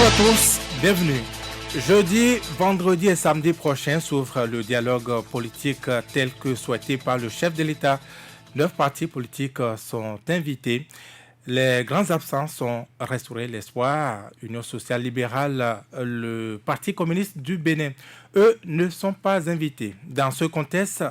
Bonjour à tous, bienvenue. Jeudi, vendredi et samedi prochain s'ouvre le dialogue politique tel que souhaité par le chef de l'État. 9 partis politiques sont invités. Les grands absents sont Restaurer l'Espoir, Union sociale libérale, le Parti communiste du Bénin. Eux ne sont pas invités. Dans ce contexte,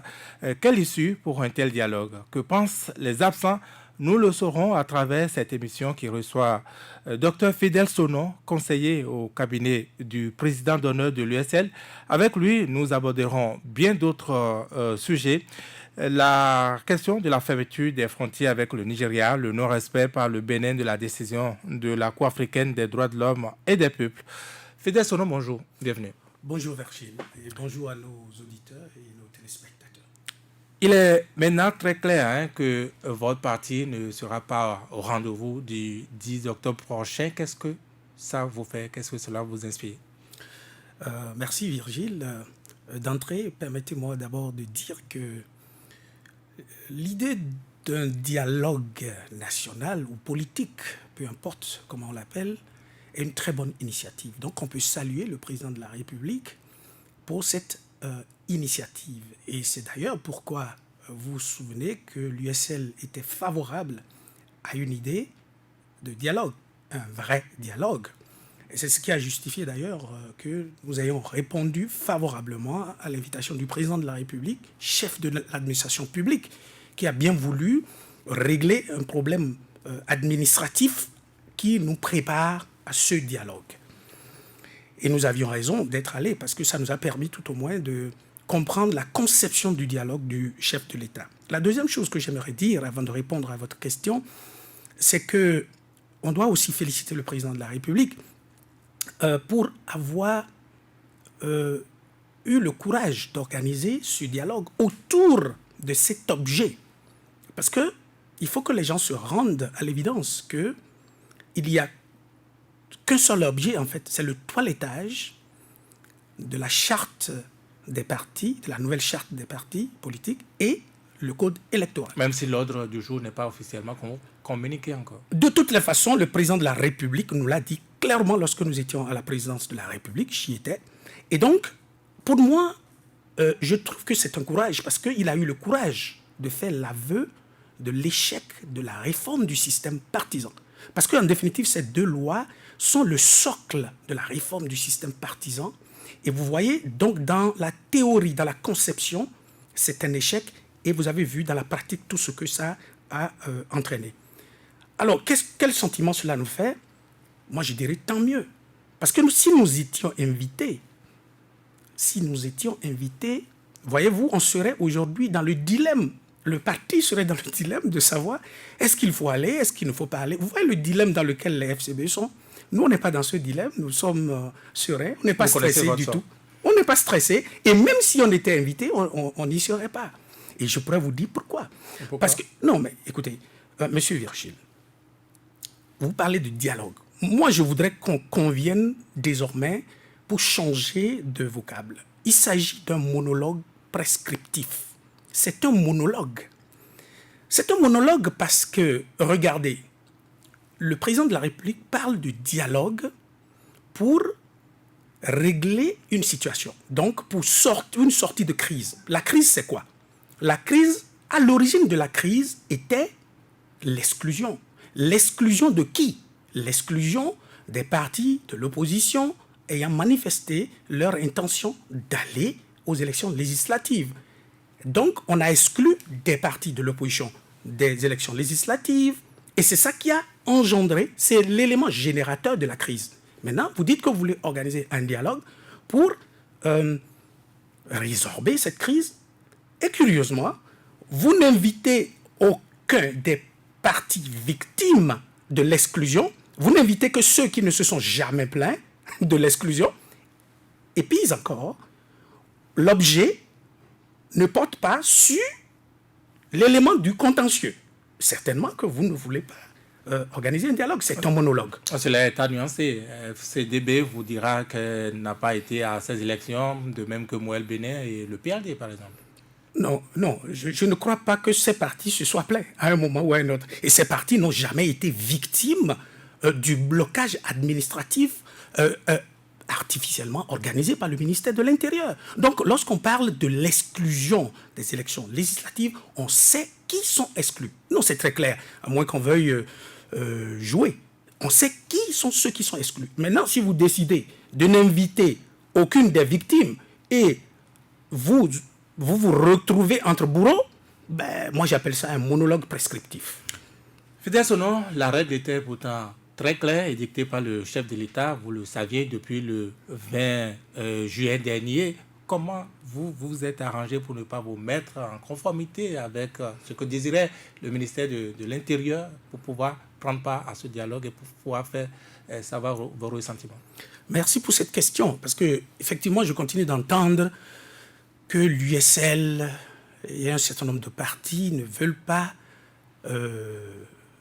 quelle issue pour un tel dialogue? Que pensent les absents? Nous le saurons à travers cette émission qui reçoit Dr Fidèle Sonon, conseiller au cabinet du président d'honneur de l'USL. Avec lui, nous aborderons bien d'autres sujets. La question de la fermeture des frontières avec le Nigeria, le non-respect par le Bénin de la décision de la Cour africaine des droits de l'homme et des peuples. Fidèle Sonon, bonjour, bienvenue. Bonjour Virgile et bonjour à nos auditeurs et nos téléspectateurs. Il est maintenant très clair que votre parti ne sera pas au rendez-vous du 10 octobre prochain. Qu'est-ce que ça vous fait? Qu'est-ce que cela vous inspire? Merci Virgile. D'entrée, permettez-moi d'abord de dire que l'idée d'un dialogue national ou politique, peu importe comment on l'appelle, est une très bonne initiative. Donc on peut saluer le président de la République pour cette initiative. Et c'est d'ailleurs pourquoi vous vous souvenez que l'USL était favorable à une idée de dialogue, un vrai dialogue. Et c'est ce qui a justifié d'ailleurs que nous ayons répondu favorablement à l'invitation du président de la République, chef de l'administration publique, qui a bien voulu régler un problème administratif qui nous prépare à ce dialogue. Et nous avions raison d'être allés parce que ça nous a permis tout au moins de comprendre la conception du dialogue du chef de l'État. La deuxième chose que j'aimerais dire avant de répondre à votre question, c'est que on doit aussi féliciter le président de la République pour avoir eu le courage d'organiser ce dialogue autour de cet objet. Parce qu'il faut que les gens se rendent à l'évidence qu'il n'y a qu'un seul objet, en fait, c'est le toilettage de la charte des partis, de la nouvelle charte des partis politiques et le code électoral. Même si l'ordre du jour n'est pas officiellement communiqué encore. De toutes les façons, le président de la République nous l'a dit clairement lorsque nous étions à la présidence de la République, j'y étais. Et donc, pour moi, je trouve que c'est un courage parce qu'il a eu le courage de faire l'aveu de l'échec de la réforme du système partisan. Parce qu'en définitive, ces deux lois sont le socle de la réforme du système partisan. Et vous voyez, donc, dans la théorie, dans la conception, c'est un échec. Et vous avez vu dans la pratique tout ce que ça a entraîné. Alors, quel sentiment cela nous fait? Moi, je dirais tant mieux. Parce que si nous étions invités, voyez-vous, on serait aujourd'hui dans le dilemme. Le parti serait dans le dilemme de savoir est-ce qu'il faut aller, est-ce qu'il ne faut pas aller. Vous voyez le dilemme dans lequel les FCB sont? Nous, on n'est pas dans ce dilemme, nous sommes sereins, on n'est pas stressés du tout. On n'est pas stressés, et même si on était invité, on n'y serait pas. Et je pourrais vous dire pourquoi. Parce que, non, mais écoutez, monsieur Virgile, vous parlez de dialogue. Moi, je voudrais qu'on convienne désormais pour changer de vocable. Il s'agit d'un monologue prescriptif. C'est un monologue. C'est un monologue parce que, regardez, le président de la République parle de dialogue pour régler une situation. Donc, pour une sortie de crise. La crise, c'est quoi? La crise, à l'origine de la crise, était l'exclusion. L'exclusion de qui? L'exclusion des partis de l'opposition ayant manifesté leur intention d'aller aux élections législatives. Donc, on a exclu des partis de l'opposition des élections législatives, et c'est ça qui a engendré, c'est l'élément générateur de la crise. Maintenant, vous dites que vous voulez organiser un dialogue pour résorber cette crise, et curieusement, vous n'invitez aucun des partis victimes de l'exclusion, vous n'invitez que ceux qui ne se sont jamais plaints de l'exclusion, et puis encore, l'objet ne porte pas sur l'élément du contentieux. Certainement que vous ne voulez pas organiser un dialogue, c'est un monologue. Cela est à nuancer. FCDB vous dira qu'elle n'a pas été à ces élections, de même que Moël Bénin et le PRD, par exemple. Non, je ne crois pas que ces partis se soient plaints à un moment ou à un autre. Et ces partis n'ont jamais été victimes du blocage administratif artificiellement organisée par le ministère de l'Intérieur. Donc, lorsqu'on parle de l'exclusion des élections législatives, on sait qui sont exclus. Non, c'est très clair, à moins qu'on veuille jouer. On sait qui sont ceux qui sont exclus. Maintenant, si vous décidez de n'inviter aucune des victimes et vous retrouvez entre bourreaux, ben, moi j'appelle ça un monologue prescriptif. Fidèle Sono, la règle était pourtant très claire et dictée par le chef de l'État. Vous le saviez depuis le 20 juillet dernier. Comment vous vous êtes arrangé pour ne pas vous mettre en conformité avec ce que désirait le ministère de l'Intérieur pour pouvoir prendre part à ce dialogue et pour pouvoir faire savoir vos ressentiments? Merci pour cette question, parce que effectivement, je continue d'entendre que l'USL et un certain nombre de partis ne veulent pas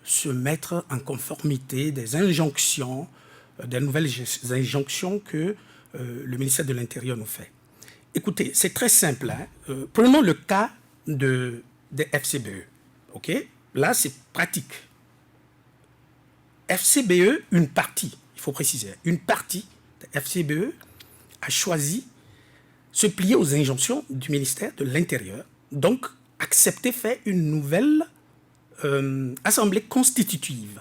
se mettre en conformité des injonctions, des nouvelles injonctions que le ministère de l'Intérieur nous fait. Écoutez, c'est très simple. Hein. Prenons le cas des FCBE. Okay? Là, c'est pratique. FCBE, une partie, il faut préciser, une partie de FCBE a choisi se plier aux injonctions du ministère de l'Intérieur, donc accepter faire une nouvelle assemblée constitutive.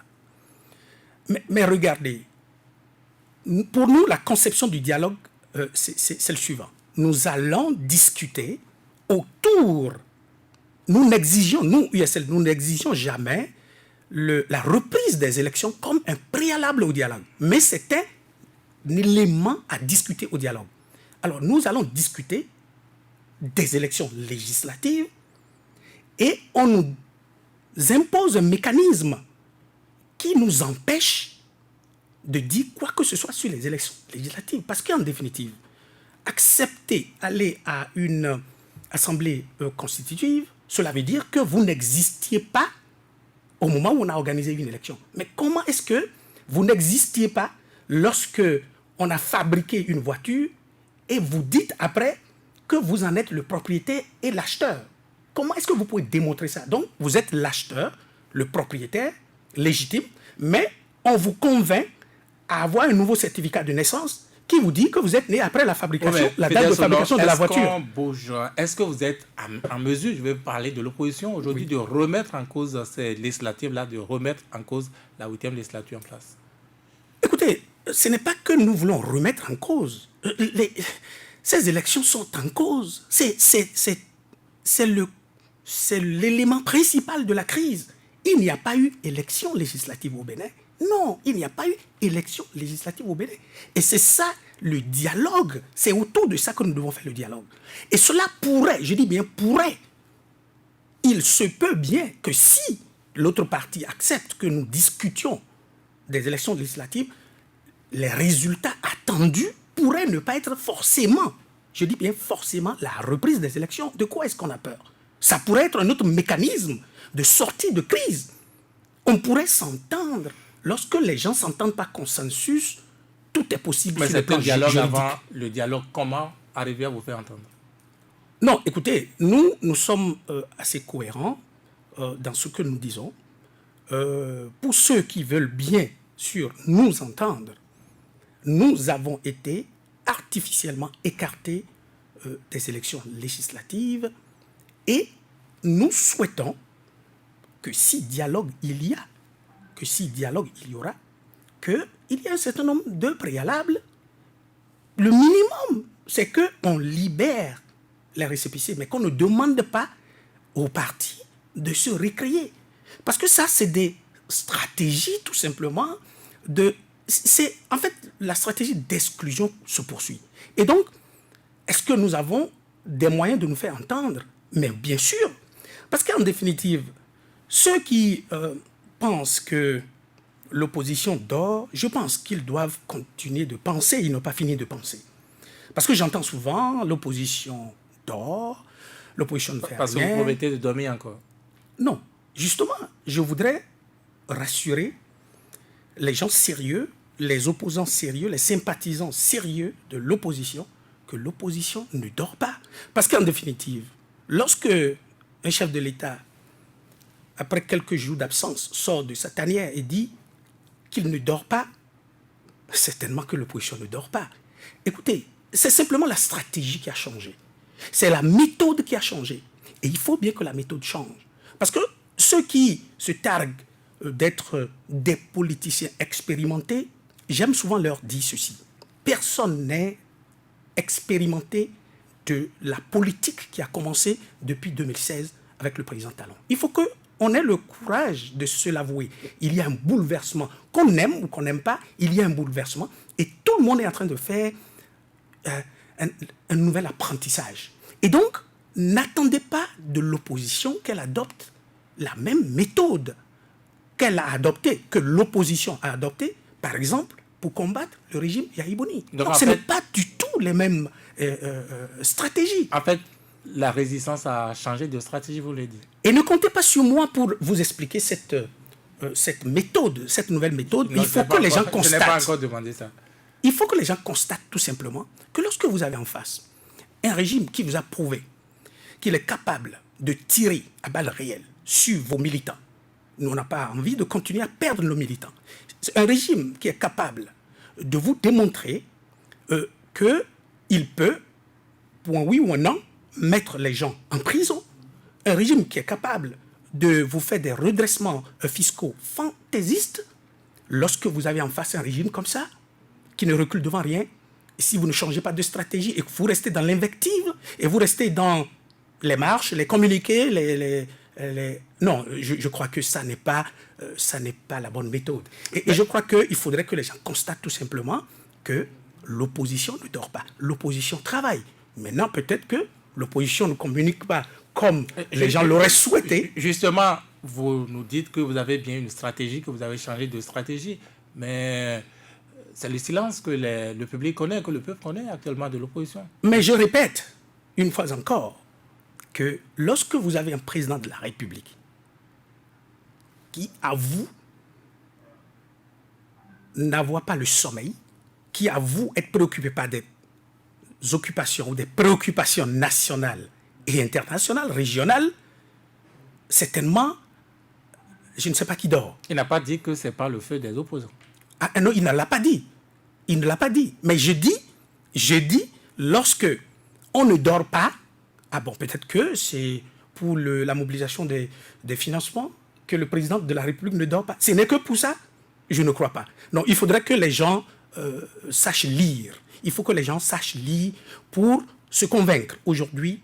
Mais regardez, pour nous, la conception du dialogue, c'est le suivant. Nous allons discuter autour, nous, USL, nous n'exigeons jamais la reprise des élections comme un préalable au dialogue. Mais c'est un élément à discuter au dialogue. Alors, nous allons discuter des élections législatives et on nous impose un mécanisme qui nous empêche de dire quoi que ce soit sur les élections législatives. Parce qu'en définitive, accepter aller à une assemblée constitutive, cela veut dire que vous n'existiez pas au moment où on a organisé une élection. Mais comment est-ce que vous n'existiez pas lorsque on a fabriqué une voiture et vous dites après que vous en êtes le propriétaire et l'acheteur? Comment est-ce que vous pouvez démontrer ça? Donc, vous êtes l'acheteur, le propriétaire légitime, mais on vous convainc à avoir un nouveau certificat de naissance qui vous dit que vous êtes né après la fabrication, la date de fabrication de la voiture. Est-ce que vous êtes en mesure, je vais parler de l'opposition aujourd'hui, de remettre en cause ces législatives-là, de remettre en cause la 8e législature en place? Écoutez, ce n'est pas que nous voulons remettre en cause. Ces élections sont en cause. C'est l'élément principal de la crise. Il n'y a pas eu élection législative au Bénin. Non, il n'y a pas eu élection législative au Bénin. Et c'est ça le dialogue. C'est autour de ça que nous devons faire le dialogue. Et cela pourrait, je dis bien pourrait, il se peut bien que si l'autre partie accepte que nous discutions des élections législatives, les résultats attendus pourraient ne pas être forcément, je dis bien forcément, la reprise des élections. De quoi est-ce qu'on a peur? Ça pourrait être un autre mécanisme de sortie de crise. On pourrait s'entendre. Lorsque les gens ne s'entendent pas consensus, tout est possible. Mais c'est un dialogue avant le dialogue. Comment arriver à vous faire entendre? Non, écoutez, nous sommes assez cohérents dans ce que nous disons. Pour ceux qui veulent bien sûr nous entendre, nous avons été artificiellement écartés des élections législatives et nous souhaitons que si dialogue il y a, aura, qu'il y ait un certain nombre de préalables. Le minimum, c'est qu'on libère les récépissés, mais qu'on ne demande pas aux partis de se récréer. Parce que ça, c'est des stratégies, tout simplement, en fait, la stratégie d'exclusion se poursuit. Et donc, est-ce que nous avons des moyens de nous faire entendre? Mais bien sûr. Parce qu'en définitive, ceux qui pensent que l'opposition dort, je pense qu'ils doivent continuer de penser, ils n'ont pas fini de penser. Parce que j'entends souvent l'opposition dort, l'opposition ne fait rien. Parce que vous promettez de dormir encore. Non, justement, je voudrais rassurer les gens sérieux, les opposants sérieux, les sympathisants sérieux de l'opposition, que l'opposition ne dort pas. Parce qu'en définitive, lorsque un chef de l'État, après quelques jours d'absence, sort de sa tanière et dit qu'il ne dort pas, certainement que l'opposition ne dort pas. Écoutez, c'est simplement la stratégie qui a changé. C'est la méthode qui a changé. Et il faut bien que la méthode change. Parce que ceux qui se targuent d'être des politiciens expérimentés, j'aime souvent leur dire ceci. Personne n'est expérimenté de la politique qui a commencé depuis 2016 avec le président Talon. Il faut qu'on ait le courage de se l'avouer. Il y a un bouleversement. Qu'on aime ou qu'on n'aime pas, il y a un bouleversement. Et tout le monde est en train de faire un nouvel apprentissage. Et donc, n'attendez pas de l'opposition qu'elle adopte la même méthode qu'elle a adoptée, que l'opposition a adoptée, par exemple, pour combattre le régime Yahya Boni. Donc, ce n'est pas du tout les mêmes stratégies. En fait, la résistance a changé de stratégie, vous l'avez dit. Et ne comptez pas sur moi pour vous expliquer cette méthode, cette nouvelle méthode. Non, il faut que les gens constatent. Je n'ai pas encore demandé ça. Il faut que les gens constatent tout simplement que lorsque vous avez en face un régime qui vous a prouvé qu'il est capable de tirer à balles réelles sur vos militants, nous, on n'a pas envie de continuer à perdre nos militants. C'est un régime qui est capable de vous démontrer qu'il peut, pour un oui ou un non, mettre les gens en prison. Un régime qui est capable de vous faire des redressements fiscaux fantaisistes lorsque vous avez en face un régime comme ça, qui ne recule devant rien. Et si vous ne changez pas de stratégie et que vous restez dans l'invective et vous restez dans les marches, les communiqués, non, je crois que ça n'est pas la bonne méthode. Et je crois qu'il faudrait que les gens constatent tout simplement que l'opposition ne dort pas. L'opposition travaille. Maintenant, peut-être que l'opposition ne communique pas comme les gens l'auraient souhaité. Justement, vous nous dites que vous avez bien une stratégie, que vous avez changé de stratégie, mais c'est le silence que le public connaît, que le peuple connaît actuellement de l'opposition. Mais je répète, une fois encore, que lorsque vous avez un président de la République qui avoue n'avoir pas le sommeil, qui avoue être préoccupé par des occupations ou des préoccupations nationales et internationales, régionales, certainement, je ne sais pas qui dort. Il n'a pas dit que ce n'est pas le feu des opposants. Ah non, il ne l'a pas dit. Il ne l'a pas dit. Mais je dis, lorsque on ne dort pas, ah bon, peut-être que c'est pour la mobilisation des financements que le président de la République ne dort pas. Ce n'est que pour ça? Je ne crois pas. Non, il faudrait que les gens sachent lire. Il faut que les gens sachent lire pour se convaincre aujourd'hui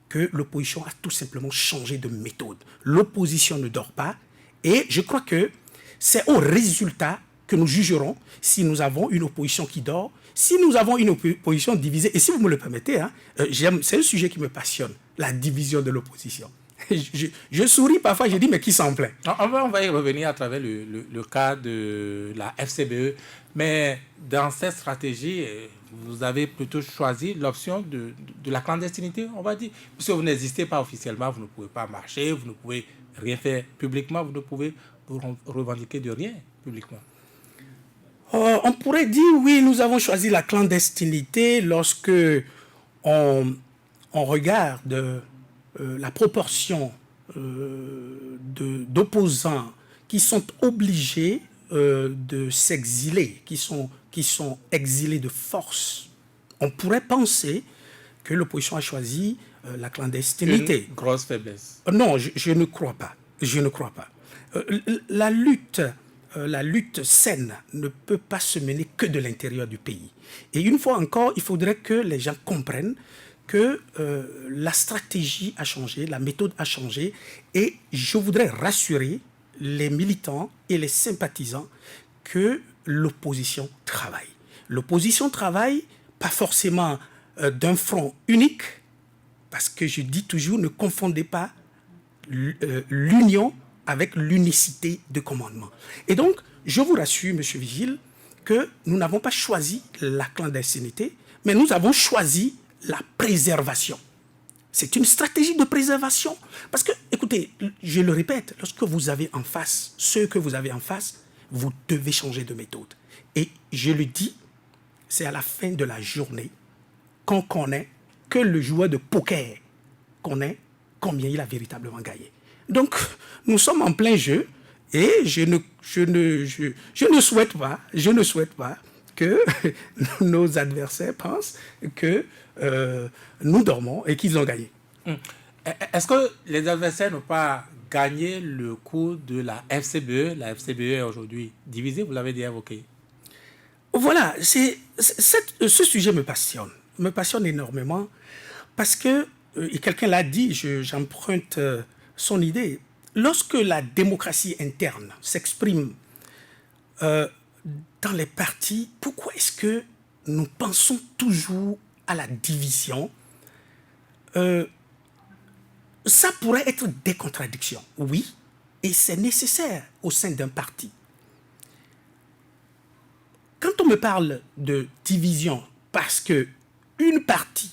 que l'opposition a tout simplement changé de méthode. L'opposition ne dort pas et je crois que c'est au résultat que nous jugerons si nous avons une opposition qui dort, si nous avons une opposition divisée. Et si vous me le permettez, c'est un sujet qui me passionne, la division de l'opposition. Je souris parfois, je dis, mais qui s'en plaint? On va y revenir à travers le cas de la FCBE. Mais dans cette stratégie, vous avez plutôt choisi l'option de la clandestinité, on va dire. Puisque vous n'existez pas officiellement, vous ne pouvez pas marcher, vous ne pouvez rien faire publiquement, vous ne pouvez vous revendiquer de rien publiquement. On pourrait dire, oui, nous avons choisi la clandestinité lorsque on regarde la proportion d'opposants qui sont obligés de s'exiler, qui sont exilés de force. On pourrait penser que l'opposition a choisi la clandestinité. Une grosse faiblesse. Non, je ne crois pas. Je ne crois pas. La lutte saine ne peut pas se mener que de l'intérieur du pays. Et une fois encore, il faudrait que les gens comprennent que la stratégie a changé, la méthode a changé, et je voudrais rassurer les militants et les sympathisants que l'opposition travaille. L'opposition travaille pas forcément d'un front unique, parce que je dis toujours, ne confondez pas l'union avec l'unicité de commandement. Et donc, je vous rassure, M. Vigile, que nous n'avons pas choisi la clandestinité, mais nous avons choisi la préservation. C'est une stratégie de préservation. Parce que, écoutez, je le répète, lorsque vous avez en face ceux que vous avez en face, vous devez changer de méthode. Et je le dis, c'est à la fin de la journée qu'on connaît, que le joueur de poker connaît combien il a véritablement gagné. Donc, nous sommes en plein jeu et je ne souhaite pas que nos adversaires pensent que nous dormons et qu'ils ont gagné. Est-ce que les adversaires n'ont pas gagné le coup de la FCBE? La FCBE est aujourd'hui divisée, vous l'avez déjà évoqué. Voilà, ce sujet me passionne énormément parce que, et quelqu'un l'a dit, j'emprunte son idée, lorsque la démocratie interne s'exprime dans les partis, pourquoi est-ce que nous pensons toujours à la division? Ça pourrait être des contradictions, oui, et c'est nécessaire au sein d'un parti. Quand on me parle de division parce que une partie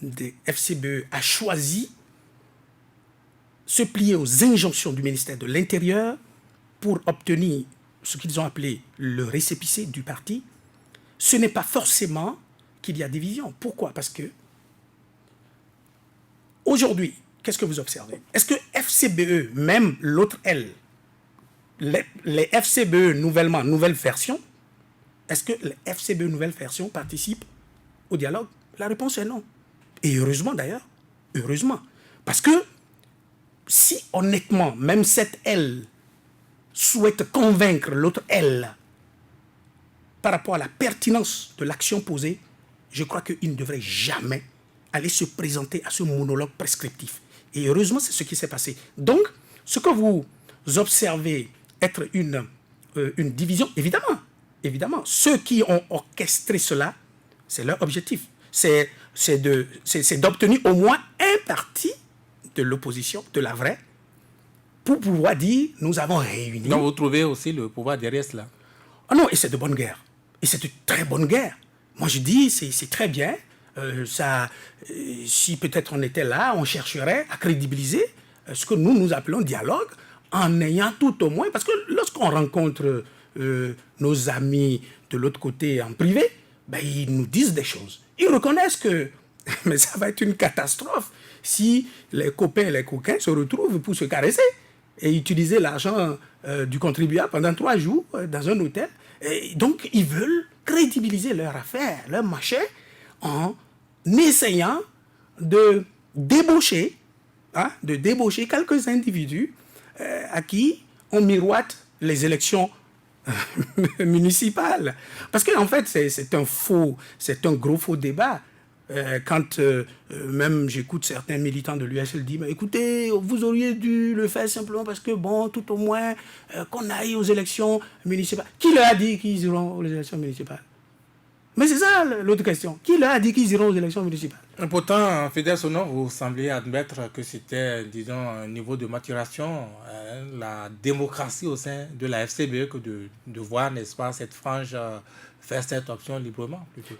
des FCBE a choisi se plier aux injonctions du ministère de l'Intérieur pour obtenir ce qu'ils ont appelé le récépissé du parti, ce n'est pas forcément qu'il y a division. Pourquoi? Parce que aujourd'hui, qu'est-ce que vous observez? Est-ce que FCBE, même l'autre L, les FCBE nouvelle version, est-ce que les FCBE nouvelle version participent au dialogue? La réponse est non. Et heureusement d'ailleurs, heureusement. Parce que si honnêtement, même cette L souhaite convaincre l'autre L par rapport à la pertinence de l'action posée, je crois qu'il ne devrait jamais aller se présenter à ce monologue prescriptif. Et heureusement, c'est ce qui s'est passé. Donc, ce que vous observez être une division, évidemment, ceux qui ont orchestré cela, c'est leur objectif. C'est d'obtenir au moins un parti de l'opposition, de la vraie, pour pouvoir dire, nous avons réuni. Donc vous trouvez aussi le pouvoir derrière cela? Ah non, et c'est de bonne guerre. Et c'est de très bonne guerre. Moi je dis, c'est très bien. Si peut-être on était là, on chercherait à crédibiliser ce que nous appelons dialogue, en ayant tout au moins, parce que lorsqu'on rencontre nos amis de l'autre côté en privé, ben, ils nous disent des choses. Ils reconnaissent que mais ça va être une catastrophe si les copains et les coquins se retrouvent pour se caresser et utiliser l'argent du contribuable pendant 3 jours dans un hôtel. Et donc, ils veulent crédibiliser leur affaire, leur machin, en essayant de débaucher quelques individus à qui on miroite les élections municipales. Parce qu'en fait, c'est un gros faux débat. Quand même j'écoute certains militants de l'USL dire mais écoutez, vous auriez dû le faire simplement parce que bon, tout au moins qu'on aille aux élections municipales. Qui leur a dit qu'ils iront aux élections municipales? Mais c'est ça l'autre question. Qui leur a dit qu'ils iront aux élections municipales? Pourtant, Fidèle Sonor, vous semblez admettre que c'était, disons, un niveau de maturation, la démocratie au sein de la FCBE, que de voir, n'est-ce pas, cette frange faire cette option librement plutôt.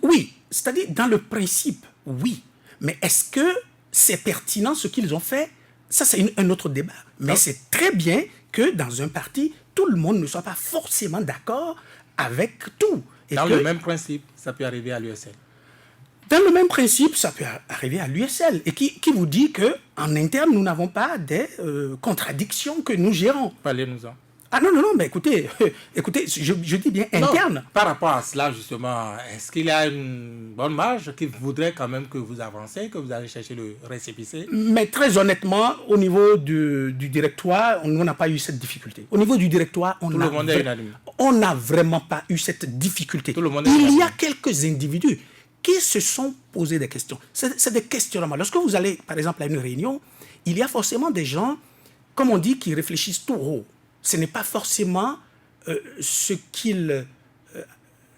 Oui, c'est-à-dire dans le principe, oui. Mais est-ce que c'est pertinent ce qu'ils ont fait? Ça, c'est un autre débat. Mais c'est très bien que dans un parti, tout le monde ne soit pas forcément d'accord avec tout. Et dans le même principe, ça peut arriver à l'USL. Dans le même principe, ça peut arriver à l'USL. Et qui vous dit qu'en interne, nous n'avons pas des contradictions que nous gérons? Parlez-nous-en. Ah non, mais écoutez, je dis bien interne. Non, par rapport à cela, justement, est-ce qu'il y a une bonne marge qui voudrait quand même que vous avancez, que vous allez chercher le récépissé? Mais très honnêtement, au niveau du directoire, on n'a pas eu cette difficulté. Au niveau du directoire, on n'a vraiment pas eu cette difficulté. Il y a quelques individus qui se sont posés des questions. C'est des questionnements. Lorsque vous allez, par exemple, à une réunion, il y a forcément des gens, comme on dit, qui réfléchissent tout haut. Ce n'est pas forcément ce qu'ils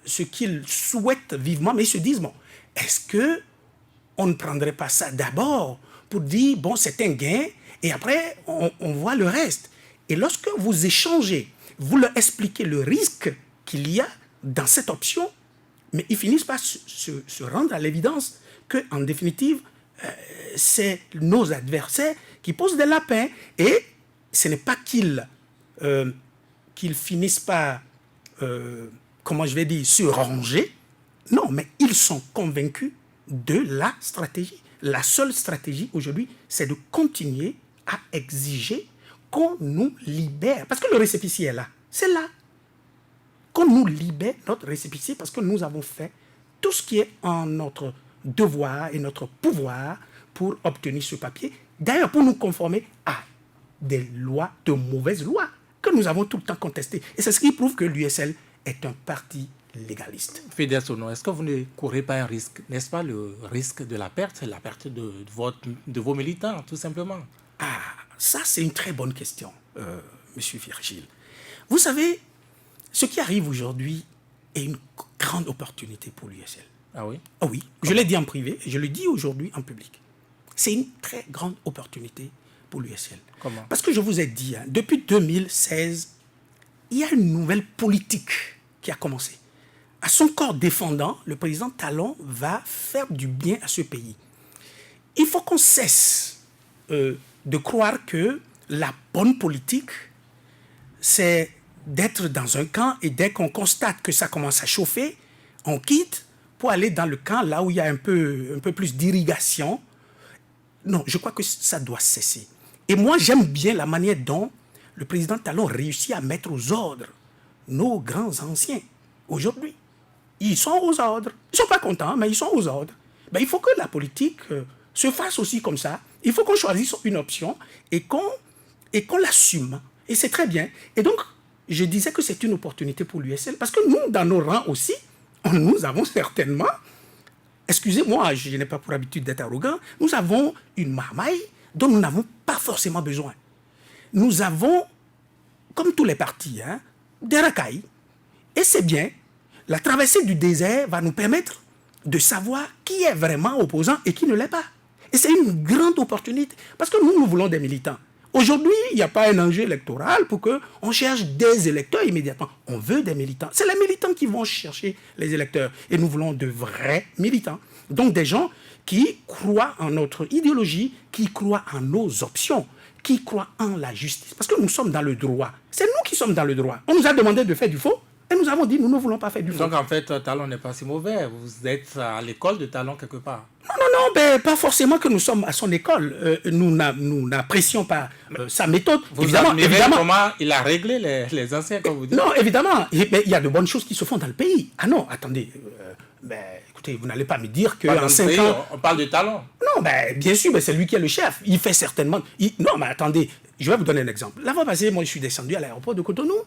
souhaitent vivement, mais ils se disent, bon, est-ce qu'on ne prendrait pas ça d'abord pour dire, bon, c'est un gain, et après, on voit le reste. Et lorsque vous échangez, vous leur expliquez le risque qu'il y a dans cette option, mais ils finissent par se rendre à l'évidence qu'en définitive, c'est nos adversaires qui posent des lapins, et ce n'est pas qu'ils finissent par, comment je vais dire, se ranger. Non, mais ils sont convaincus de la stratégie. La seule stratégie aujourd'hui, c'est de continuer à exiger qu'on nous libère. Parce que le récépissé est là. C'est là. qu'on nous libère notre récépissé parce que nous avons fait tout ce qui est en notre devoir et notre pouvoir pour obtenir ce papier. D'ailleurs, pour nous conformer à des lois, de mauvaises lois, que nous avons tout le temps contestées. Et c'est ce qui prouve que l'USL est un parti légaliste. Fidèle Sono, est-ce que vous ne courez pas un risque, n'est-ce pas, le risque de la perte de vos militants, tout simplement? Ah, ça c'est une très bonne question, Monsieur Virgile. Vous savez, ce qui arrive aujourd'hui est une grande opportunité pour l'USL. Ah oui? Ah oui, je l'ai dit en privé, et je le dis aujourd'hui en public. C'est une très grande opportunité pour l'USL. Comment? Parce que je vous ai dit, depuis 2016, il y a une nouvelle politique qui a commencé. À son corps défendant, le président Talon va faire du bien à ce pays. Il faut qu'on cesse de croire que la bonne politique, c'est d'être dans un camp et dès qu'on constate que ça commence à chauffer, on quitte pour aller dans le camp là où il y a un peu plus d'irrigation. Non, je crois que ça doit cesser. Et moi, j'aime bien la manière dont le président Talon réussit à mettre aux ordres nos grands anciens. Aujourd'hui, ils sont aux ordres. Ils ne sont pas contents, mais ils sont aux ordres. Ben, il faut que la politique se fasse aussi comme ça. Il faut qu'on choisisse une option et qu'on l'assume. Et c'est très bien. Et donc, je disais que c'est une opportunité pour l'USL parce que nous, dans nos rangs aussi, nous avons certainement, excusez-moi, je n'ai pas pour habitude d'être arrogant, nous avons une marmaille dont nous n'avons pas forcément besoin. Nous avons, comme tous les partis, des racailles. Et c'est bien. La traversée du désert va nous permettre de savoir qui est vraiment opposant et qui ne l'est pas. Et c'est une grande opportunité. Parce que nous voulons des militants. Aujourd'hui, il n'y a pas un enjeu électoral pour qu'on cherche des électeurs immédiatement. On veut des militants. C'est les militants qui vont chercher les électeurs. Et nous voulons de vrais militants. Donc des gens qui croient en notre idéologie, qui croient en nos options, qui croient en la justice. Parce que nous sommes dans le droit. C'est nous qui sommes dans le droit. On nous a demandé de faire du faux. Et nous avons dit, nous ne voulons pas faire du faux. Donc en fait, Talon n'est pas si mauvais. Vous êtes à l'école de Talon quelque part. Non, ben, pas forcément que nous sommes à son école. Nous n'apprécions pas sa méthode. Vous admirez comment il a réglé les anciens, comme vous dites. Non, évidemment. Il y a de bonnes choses qui se font dans le pays. Ah non, attendez. Écoutez, vous n'allez pas me dire qu'en 5 ans... On parle de Talon. Non, bien sûr, c'est lui qui est le chef. Il fait certainement... Non, mais attendez, je vais vous donner un exemple. La fois passée, moi, je suis descendu à l'aéroport de Cotonou.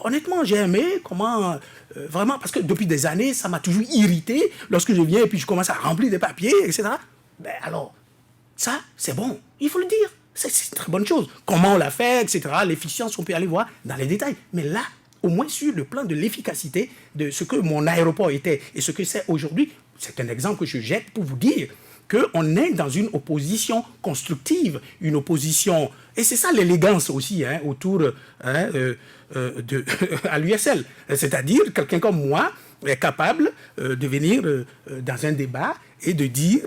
Honnêtement, j'ai aimé comment... vraiment, parce que depuis des années, ça m'a toujours irrité lorsque je viens et puis je commence à remplir des papiers, etc. Alors, ça, c'est bon. Il faut le dire. C'est une très bonne chose. Comment on l'a fait, etc. L'efficience, on peut aller voir dans les détails. Mais là, au moins sur le plan de l'efficacité de ce que mon aéroport était et ce que c'est aujourd'hui, c'est un exemple que je jette pour vous dire qu'on est dans une opposition constructive, une opposition... Et c'est ça l'élégance aussi autour à l'USL. C'est-à-dire, quelqu'un comme moi est capable de venir dans un débat et de dire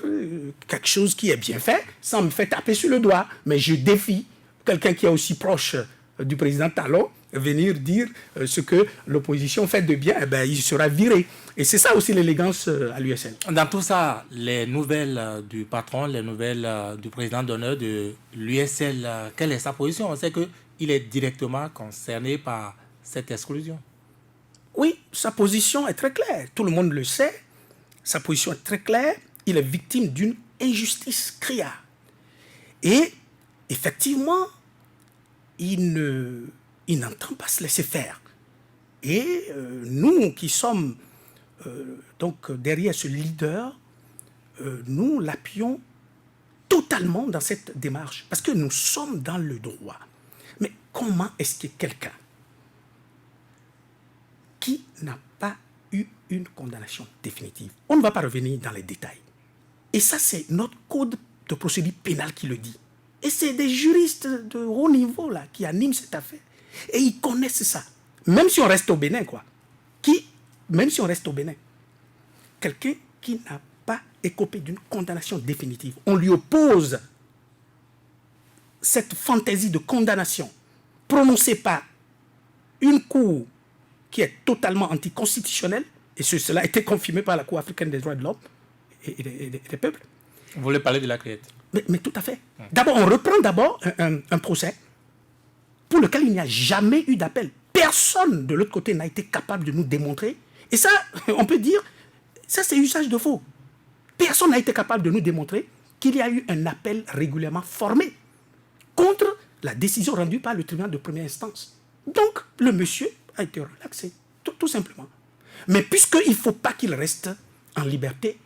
quelque chose qui est bien fait sans me faire taper sur le doigt. Mais je défie quelqu'un qui est aussi proche du président Talon venir dire ce que l'opposition fait de bien, il sera viré. Et c'est ça aussi l'élégance à l'USL. Dans tout ça, les nouvelles du patron, les nouvelles du président d'honneur de l'USL, quelle est sa position? On sait qu'il est directement concerné par cette exclusion. Oui, sa position est très claire. Tout le monde le sait. Sa position est très claire. Il est victime d'une injustice criarde. Et effectivement, il n'entend pas se laisser faire. Et nous qui sommes donc derrière ce leader, nous l'appuyons totalement dans cette démarche. Parce que nous sommes dans le droit. Mais comment est-ce que quelqu'un qui n'a pas eu une condamnation définitive, on ne va pas revenir dans les détails. Et ça, c'est notre code de procédure pénale qui le dit. Et c'est des juristes de haut niveau là, qui animent cette affaire. Et ils connaissent ça. Même si on reste au Bénin, même si on reste au Bénin, quelqu'un qui n'a pas écopé d'une condamnation définitive, on lui oppose cette fantaisie de condamnation prononcée par une cour qui est totalement anticonstitutionnelle, et cela a été confirmé par la Cour africaine des droits de l'homme et des peuples. Vous voulez parler de la CRIET? Mais tout à fait. D'abord, on reprend un procès pour lequel il n'y a jamais eu d'appel. personne de l'autre côté n'a été capable de nous démontrer. Et ça, on peut dire, ça c'est usage de faux. Personne n'a été capable de nous démontrer qu'il y a eu un appel régulièrement formé contre la décision rendue par le tribunal de première instance. Donc, le monsieur a été relaxé, tout simplement. Mais puisqu'il ne faut pas qu'il reste en liberté,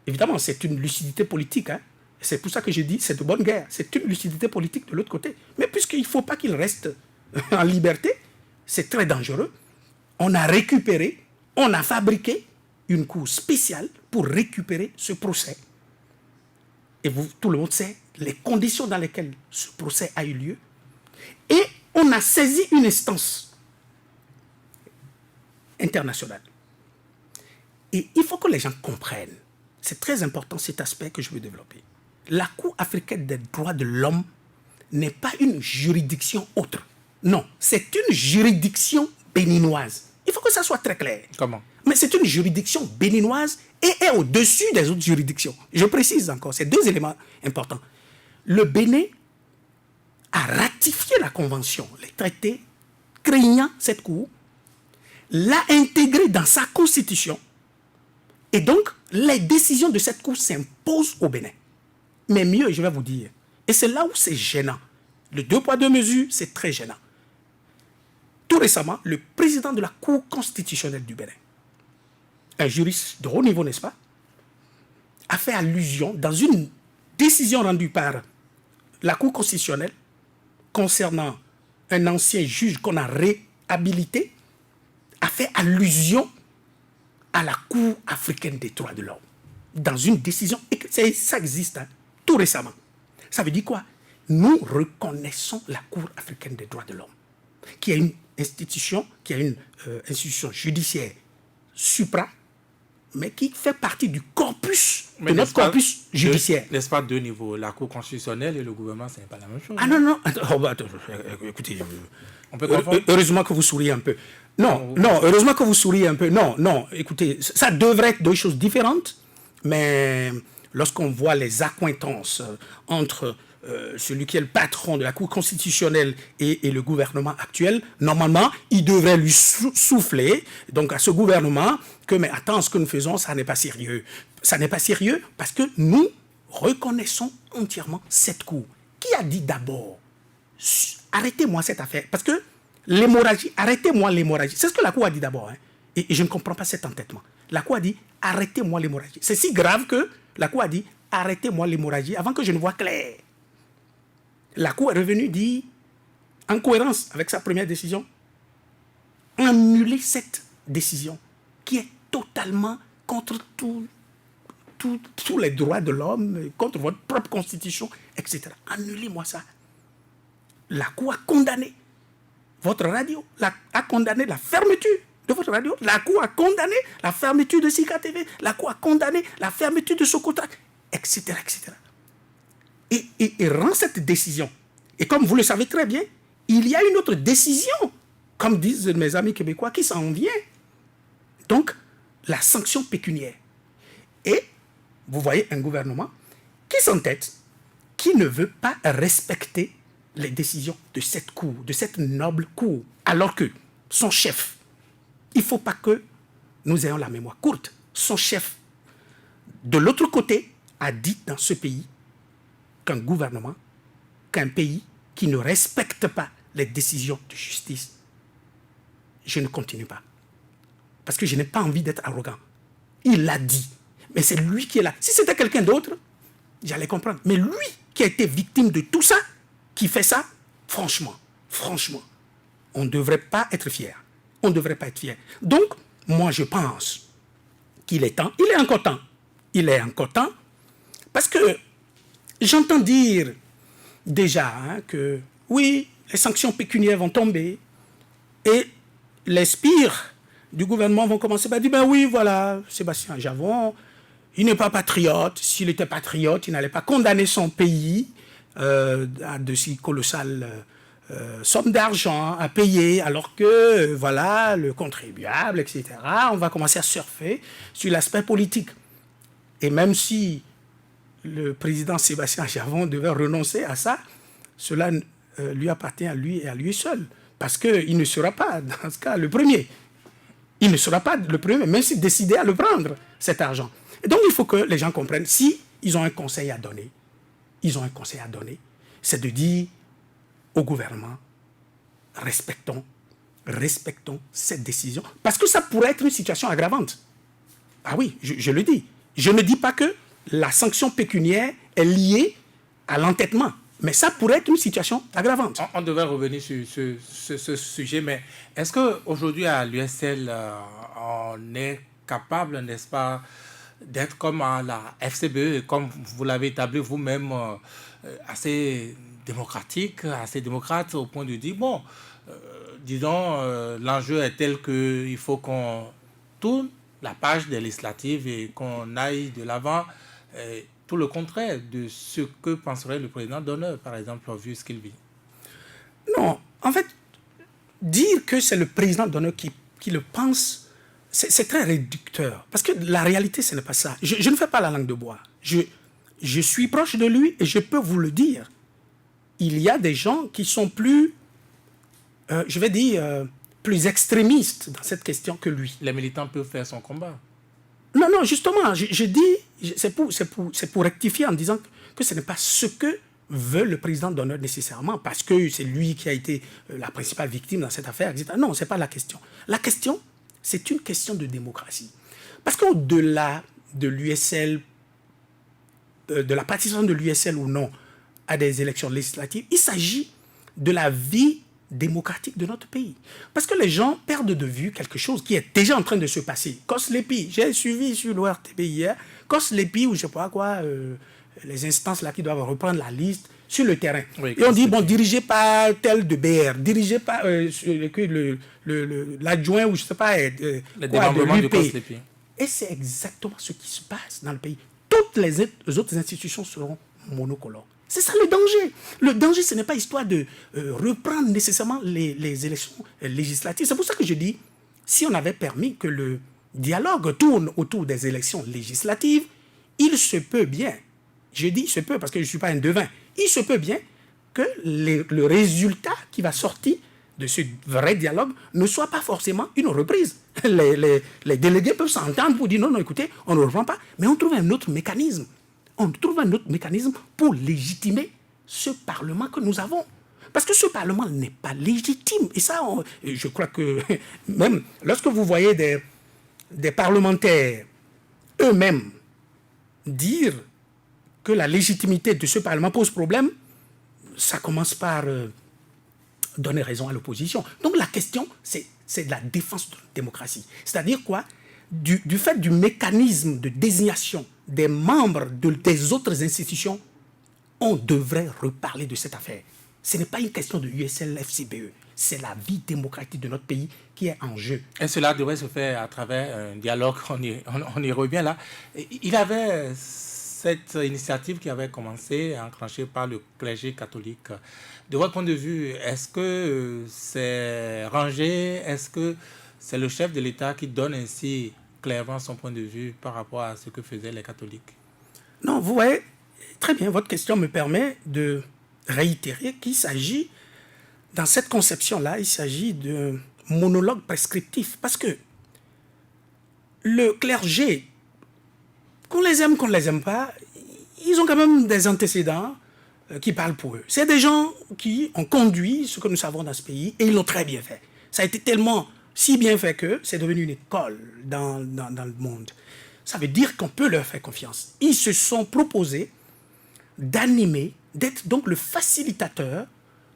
évidemment, c'est une lucidité politique. Hein. C'est pour ça que je dis c'est de bonne guerre. C'est une lucidité politique de l'autre côté. Mais puisqu'il ne faut pas qu'il reste en liberté, c'est très dangereux. On a récupéré, on a fabriqué une cour spéciale pour récupérer ce procès. Et tout le monde sait les conditions dans lesquelles ce procès a eu lieu. Et on a saisi une instance internationale. Et il faut que les gens comprennent. C'est très important cet aspect que je veux développer. La Cour africaine des droits de l'homme n'est pas une juridiction autre. Non, c'est une juridiction béninoise. Il faut que ça soit très clair. Comment? Mais c'est une juridiction béninoise et est au-dessus des autres juridictions. Je précise encore, c'est deux éléments importants. Le Bénin a ratifié la convention, les traités craignant cette cour, l'a intégrée dans sa constitution, et donc les décisions de cette cour s'imposent au Bénin. Mais mieux, je vais vous dire, et c'est là où c'est gênant. Le 2 poids 2 mesures, c'est très gênant. Tout récemment, le président de la Cour constitutionnelle du Bénin, un juriste de haut niveau, n'est-ce pas, a fait allusion dans une décision rendue par la Cour constitutionnelle concernant un ancien juge qu'on a réhabilité, a fait allusion à la Cour africaine des droits de l'homme. Dans une décision, et ça existe hein, tout récemment. Ça veut dire quoi? Nous reconnaissons la Cour africaine des droits de l'homme, qui est une institution, institution judiciaire supra, mais qui fait partie du corpus, de notre corpus judiciaire. N'est-ce pas deux niveaux? La Cour constitutionnelle et le gouvernement, ce n'est pas la même chose. Ah non, non. Écoutez, on peut confondre. Heureusement que vous souriez un peu. Non, heureusement que vous souriez un peu. Non, écoutez, ça devrait être deux choses différentes, mais lorsqu'on voit les accointances entre celui qui est le patron de la Cour constitutionnelle et le gouvernement actuel, normalement, il devrait lui souffler, donc à ce gouvernement, que mais attends, ce que nous faisons, ça n'est pas sérieux. Ça n'est pas sérieux parce que nous reconnaissons entièrement cette Cour. Qui a dit d'abord, arrêtez-moi cette affaire, parce que l'hémorragie, arrêtez-moi l'hémorragie. C'est ce que la Cour a dit d'abord, hein, et je ne comprends pas cet entêtement. La Cour a dit, arrêtez-moi l'hémorragie. C'est si grave que la Cour a dit, arrêtez-moi l'hémorragie avant que je ne vois clair. La Cour est revenue dire, en cohérence avec sa première décision, annuler cette décision qui est totalement contre tous les droits de l'homme, contre votre propre constitution, etc. Annulez-moi ça. La Cour a condamné votre radio, a condamné la fermeture de votre radio, la Cour a condamné la fermeture de Sika TV, la Cour a condamné la fermeture de Sokota, etc., etc. Et rend cette décision. Et comme vous le savez très bien, il y a une autre décision, comme disent mes amis québécois, qui s'en vient. Donc, la sanction pécuniaire. Et vous voyez un gouvernement qui s'entête, qui ne veut pas respecter les décisions de cette cour, de cette noble cour, alors que son chef, il ne faut pas que nous ayons la mémoire courte, son chef, de l'autre côté, a dit dans ce pays qu'un gouvernement, qu'un pays qui ne respecte pas les décisions de justice, je ne continue pas. Parce que je n'ai pas envie d'être arrogant. Il l'a dit. Mais c'est lui qui est là. Si c'était quelqu'un d'autre, j'allais comprendre. Mais lui qui a été victime de tout ça, qui fait ça, franchement, on ne devrait pas être fier. On ne devrait pas être fier. Donc, moi, je pense qu'il est temps. Il est encore temps. Il est encore temps. Parce que j'entends dire déjà que, oui, les sanctions pécuniaires vont tomber et les spires du gouvernement vont commencer à dire, ben oui, voilà, Sébastien Javon, il n'est pas patriote. S'il était patriote, il n'allait pas condamner son pays à de si colossales sommes d'argent à payer, alors que, voilà, le contribuable, etc., on va commencer à surfer sur l'aspect politique. Et même si le président Sébastien Javon devait renoncer à ça, cela lui appartient à lui et à lui seul. Parce qu'il ne sera pas, dans ce cas, le premier. Il ne sera pas le premier, même s'il décidait à le prendre, cet argent. Et donc, il faut que les gens comprennent, si ils ont un conseil à donner, c'est de dire au gouvernement, respectons cette décision, parce que ça pourrait être une situation aggravante. Ah oui, je le dis. Je ne dis pas que la sanction pécuniaire est liée à l'entêtement, mais ça pourrait être une situation aggravante. On devait revenir sur ce sujet, mais est-ce qu'aujourd'hui à l'USL, on est capable, n'est-ce pas, d'être comme à la FCBE, comme vous l'avez établi vous-même, assez démocratique, assez démocrate, au point de dire, bon, disons, l'enjeu est tel qu'il faut qu'on tourne la page des législatives et qu'on aille de l'avant, tout le contraire de ce que penserait le président d'honneur, par exemple, vu ce qu'il vit. Non, en fait, dire que c'est le président d'honneur qui le pense, c'est très réducteur. Parce que la réalité, ce n'est pas ça. Je ne fais pas la langue de bois. Je suis proche de lui et je peux vous le dire. Il y a des gens qui sont plus, je vais dire, plus extrémistes dans cette question que lui. Les militants peuvent faire son combat. Non, justement, je dis, c'est pour rectifier en disant que ce n'est pas ce que veut le président d'honneur nécessairement, parce que c'est lui qui a été la principale victime dans cette affaire, etc. Non, ce n'est pas la question. La question, c'est une question de démocratie. Parce qu'au-delà de l'USL, de la participation de l'USL ou non à des élections législatives, il s'agit de la vie démocratique de notre pays. Parce que les gens perdent de vue quelque chose qui est déjà en train de se passer. Koslepi, j'ai suivi sur l'ORTP hier, Koslepi ou je ne sais pas quoi, les instances là qui doivent reprendre la liste sur le terrain. Oui, et on dit, bon, dirigé par tel de BR, dirigé par l'adjoint ou je ne sais pas, le démembrement de Koslepi. Et c'est exactement ce qui se passe dans le pays. Toutes les autres institutions seront monocolores. C'est ça le danger. Le danger, ce n'est pas histoire de reprendre nécessairement les élections législatives. C'est pour ça que je dis, si on avait permis que le dialogue tourne autour des élections législatives, il se peut bien, je dis il se peut parce que je ne suis pas un devin, il se peut bien que le résultat qui va sortir de ce vrai dialogue ne soit pas forcément une reprise. Les délégués peuvent s'entendre pour dire non, écoutez, on ne reprend pas, mais on trouve un autre mécanisme. On trouve un autre mécanisme pour légitimer ce Parlement que nous avons. Parce que ce Parlement n'est pas légitime. Et ça, je crois que même lorsque vous voyez des parlementaires eux-mêmes dire que la légitimité de ce Parlement pose problème, ça commence par donner raison à l'opposition. Donc la question, c'est de la défense de la démocratie. C'est-à-dire quoi ? Du fait du mécanisme de désignation des membres des autres institutions, on devrait reparler de cette affaire. Ce n'est pas une question de USL-FCBE, c'est la vie démocratique de notre pays qui est en jeu. Et cela devrait se faire à travers un dialogue, on y revient là. Il avait cette initiative qui avait commencé, enclenchée par le clergé catholique. De votre point de vue, est-ce que c'est rangé? Est-ce que c'est le chef de l'État qui donne ainsi clairement son point de vue par rapport à ce que faisaient les catholiques? Non, vous voyez, très bien, votre question me permet de réitérer qu'il s'agit, dans cette conception-là, il s'agit de monologue prescriptif. Parce que le clergé, qu'on les aime pas, ils ont quand même des antécédents qui parlent pour eux. C'est des gens qui ont conduit ce que nous savons dans ce pays et ils l'ont très bien fait. Ça a été tellement si bien fait que c'est devenu une école dans le monde. Ça veut dire qu'on peut leur faire confiance. Ils se sont proposés d'animer, d'être donc le facilitateur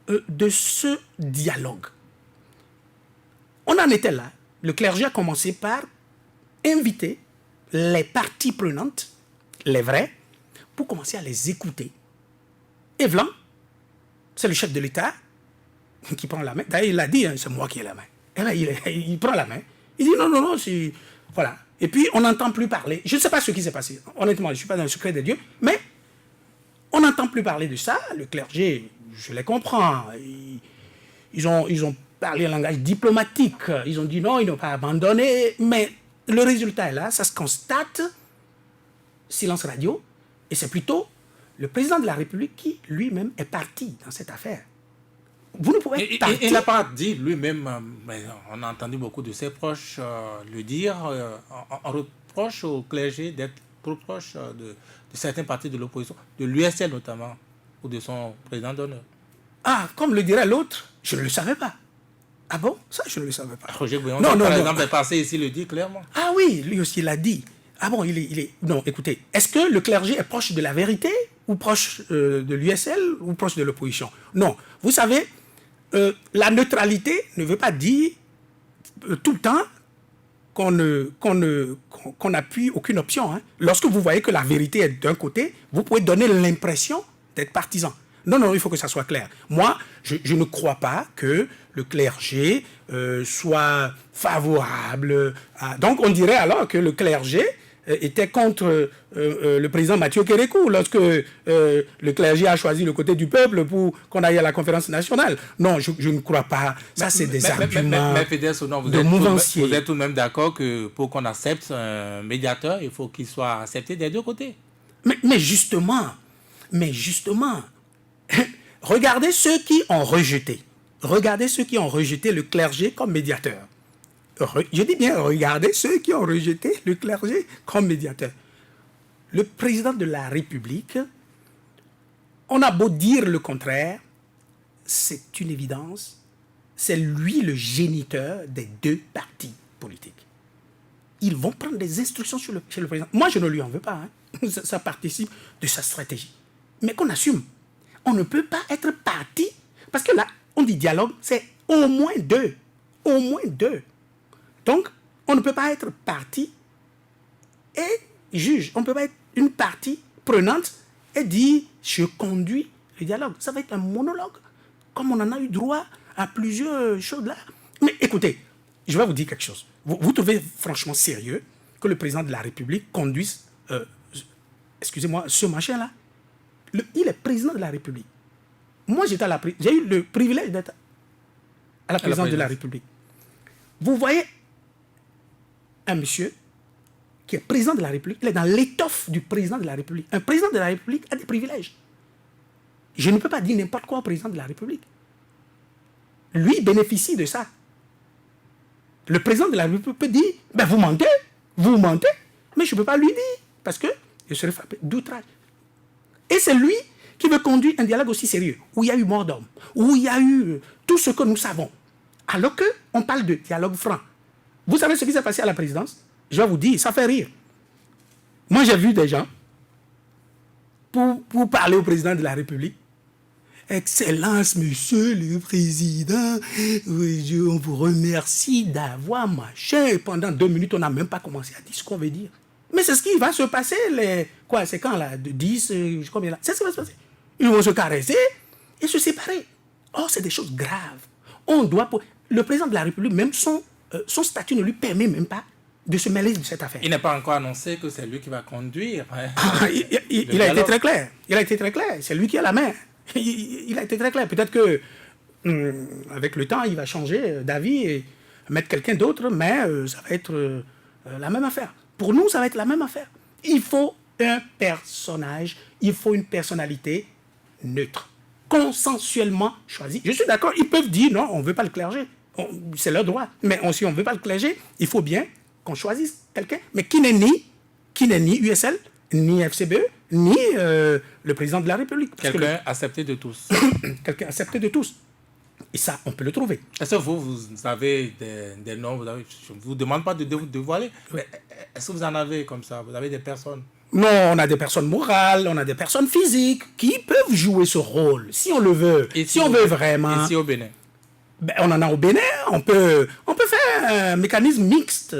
de ce dialogue. On en était là. Le clergé a commencé par inviter les parties prenantes, les vrais, pour commencer à les écouter. Et Vlan, c'est le chef de l'État qui prend la main. D'ailleurs, il a dit, hein, c'est moi qui ai la main. Et là, il prend la main. Il dit non, c'est... Voilà. Et puis, on n'entend plus parler. Je ne sais pas ce qui s'est passé. Honnêtement, je ne suis pas dans le secret de Dieu. Mais on n'entend plus parler de ça. Le clergé, je les comprends. Ils ont parlé un langage diplomatique. Ils ont dit non, ils n'ont pas abandonné. Mais le résultat est là. Ça se constate. Silence radio. Et c'est plutôt le président de la République qui, lui-même, est parti dans cette affaire. Vous ne pouvez être parti. Il n'a pas dit lui-même, mais on a entendu beaucoup de ses proches le dire, on reproche au clergé d'être trop proche de certains partis de l'opposition, de l'USL notamment, ou de son président d'honneur. Ah, comme le dirait l'autre, je ne le savais pas. Ah bon? Ça, je ne le savais pas. Roger Bouillon, par exemple, est passé ici, le dit clairement. Ah oui, lui aussi l'a dit. Ah bon, il est... Non, écoutez, est-ce que le clergé est proche de la vérité ou proche de l'USL ou proche de l'opposition? Non. Vous savez, la neutralité ne veut pas dire tout le temps qu'on n'appuie aucune option. Hein. Lorsque vous voyez que la vérité est d'un côté, vous pouvez donner l'impression d'être partisan. Non, non, il faut que ça soit clair. Moi, je ne crois pas que le clergé soit favorable à... Donc, on dirait alors que le clergé était contre le président Mathieu Kérékou lorsque le clergé a choisi le côté du peuple pour qu'on aille à la conférence nationale. Non, je ne crois pas. Ça, c'est des arguments de mouvancier. Vous êtes tout de même d'accord que pour qu'on accepte un médiateur, il faut qu'il soit accepté des deux côtés. Mais justement, regardez ceux qui ont rejeté. Regardez ceux qui ont rejeté le clergé comme médiateur. Je dis bien, regardez ceux qui ont rejeté le clergé comme médiateur. Le président de la République, on a beau dire le contraire, c'est une évidence, c'est lui le géniteur des deux partis politiques. Ils vont prendre des instructions chez le président. Moi, je ne lui en veux pas. Hein. Ça participe de sa stratégie. Mais qu'on assume. On ne peut pas être parti. Parce que là, on dit dialogue, c'est au moins deux. Au moins deux. Donc, on ne peut pas être parti et juge. On ne peut pas être une partie prenante et dire je conduis le dialogue. Ça va être un monologue. Comme on en a eu droit à plusieurs choses là. Mais écoutez, je vais vous dire quelque chose. Vous trouvez franchement sérieux que le président de la République conduise, excusez-moi, ce machin-là? Il est président de la République. Moi, j'ai eu le privilège d'être à la présidence de la République. Vous voyez un monsieur qui est président de la République, il est dans l'étoffe du président de la République. Un président de la République a des privilèges. Je ne peux pas dire n'importe quoi au président de la République. Lui bénéficie de ça. Le président de la République peut dire, ben vous mentez, mais je ne peux pas lui dire, parce que je serai frappé d'outrage. Et c'est lui qui veut conduire un dialogue aussi sérieux, où il y a eu mort d'homme, où il y a eu tout ce que nous savons. Alors qu'on parle de dialogue franc. Vous savez ce qui s'est passé à la présidence? Je vais vous dire, ça fait rire. Moi, j'ai vu des gens, pour parler au président de la République, Excellence, monsieur le président, on vous remercie d'avoir machin. Et pendant 2 minutes, on n'a même pas commencé à dire ce qu'on veut dire. Mais c'est ce qui va se passer, c'est quand là, de 10, combien là? C'est ce qui va se passer. Ils vont se caresser et se séparer. Or, c'est des choses graves. Le président de la République, même son statut ne lui permet même pas de se mêler de cette affaire. Il n'est pas encore annoncé que c'est lui qui va conduire. Hein, il a été très clair. Il a été très clair. C'est lui qui a la main. Il a été très clair. Peut-être que avec le temps, il va changer d'avis et mettre quelqu'un d'autre, mais ça va être la même affaire. Pour nous, ça va être la même affaire. Il faut un personnage, il faut une personnalité neutre, consensuellement choisie. Je suis d'accord, ils peuvent dire non, on ne veut pas le clergé. C'est leur droit. Mais si on ne veut pas le clergé, il faut bien qu'on choisisse quelqu'un, mais qui n'est ni USL, ni FCBE, ni le président de la République. Quelqu'un accepté de tous. Quelqu'un accepté de tous. Et ça, on peut le trouver. Est-ce que vous avez des noms, je ne vous demande pas de dévoiler, mais est-ce que vous en avez comme ça? Vous avez des personnes? Non, on a des personnes morales, on a des personnes physiques qui peuvent jouer ce rôle, si on le veut. Et si on veut vraiment... Ici au Bénin? Ben, on en a au Bénin, on peut faire un mécanisme mixte.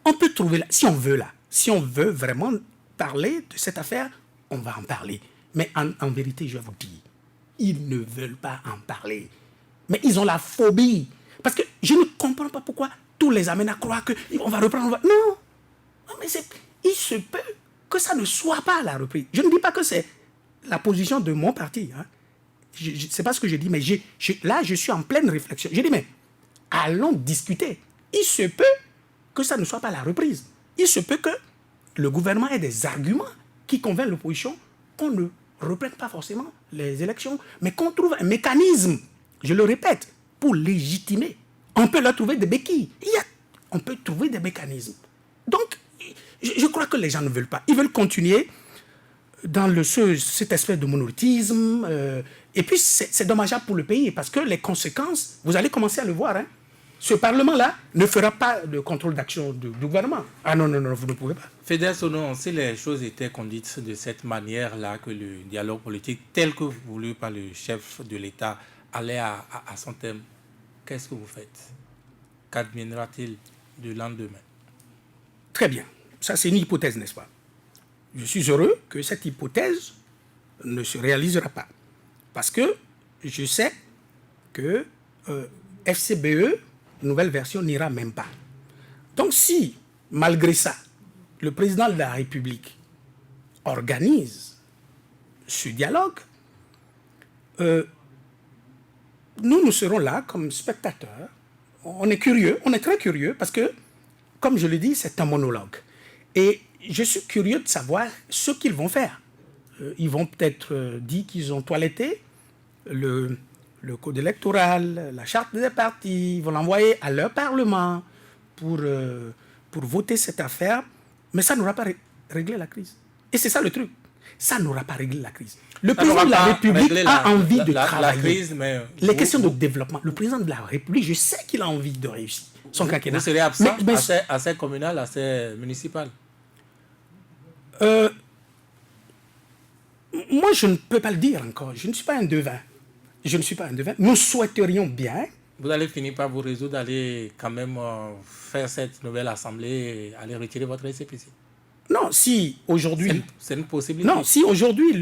On peut trouver, si on veut si on veut vraiment parler de cette affaire, on va en parler. Mais en vérité, je vais vous dire, ils ne veulent pas en parler. Mais ils ont la phobie. Parce que je ne comprends pas pourquoi tous les amènent à croire qu'on va reprendre. Non, mais il se peut que ça ne soit pas la reprise. Je ne dis pas que c'est la position de mon parti. Hein. C'est pas ce que je dis, mais là, je suis en pleine réflexion. Je dis, mais allons discuter. Il se peut que ça ne soit pas la reprise. Il se peut que le gouvernement ait des arguments qui convainquent l'opposition qu'on ne reprenne pas forcément les élections, mais qu'on trouve un mécanisme je le répète, pour légitimer. On peut leur trouver des béquilles. On peut trouver des mécanismes. Donc, je crois que les gens ne veulent pas. Ils veulent continuer dans cette espèce de monolithisme. Et puis, c'est dommageable pour le pays parce que les conséquences, vous allez commencer à le voir. Hein. Ce Parlement-là ne fera pas de contrôle d'action du gouvernement. Ah non, vous ne pouvez pas. Fedel Sono, si les choses étaient conduites de cette manière-là, que le dialogue politique tel que voulu par le chef de l'État allait à son terme, qu'est-ce que vous faites? Qu'adviendra-t-il du lendemain? Très bien. Ça, c'est une hypothèse, n'est-ce pas? Je suis heureux que cette hypothèse ne se réalisera pas. Parce que je sais que FCBE, nouvelle version, n'ira même pas. Donc si, malgré ça, le président de la République organise ce dialogue, nous serons là comme spectateurs. On est curieux, on est très curieux, parce que, comme je l'ai dit, c'est un monologue. Et je suis curieux de savoir ce qu'ils vont faire. Ils vont peut-être dire qu'ils ont toiletté le code électoral, la charte des partis, ils vont l'envoyer à leur parlement pour voter cette affaire, mais ça n'aura pas réglé la crise. Et c'est ça le truc. Ça n'aura pas réglé la crise. Le président de la République a envie de travailler. La crise, mais les questions de développement. Le président de la République, je sais qu'il a envie de réussir son quinquennat. Vous serez absent à ces communales, à ces municipales? Moi, je ne peux pas le dire encore. Je ne suis pas un devin. Nous souhaiterions bien. Vous allez finir par vous résoudre d'aller quand même faire cette nouvelle assemblée et aller retirer votre récépissé? Non, si aujourd'hui... C'est une possibilité. Non, si aujourd'hui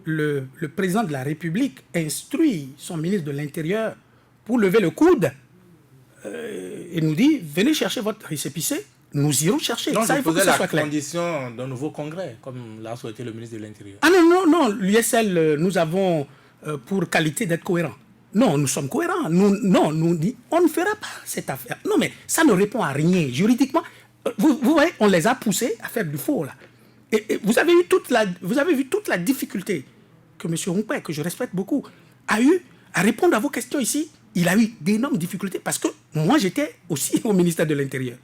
le président de la République instruit son ministre de l'Intérieur pour lever le coude et nous dit, venez chercher votre récépissé, nous irons chercher. Non, ça, il faut que ça soit clair. Condition d'un nouveau congrès, comme l'a souhaité le ministre de l'Intérieur. Ah non, l'USL, nous avons pour qualité d'être cohérents. Non, nous sommes cohérents. On ne fera pas cette affaire. Non, mais ça ne répond à rien. Juridiquement, vous voyez, on les a poussés à faire du faux, là. Et vous avez vu toute la difficulté que M. Rumpé, que je respecte beaucoup, a eu à répondre à vos questions ici. Il a eu d'énormes difficultés parce que moi, j'étais aussi au ministère de l'Intérieur.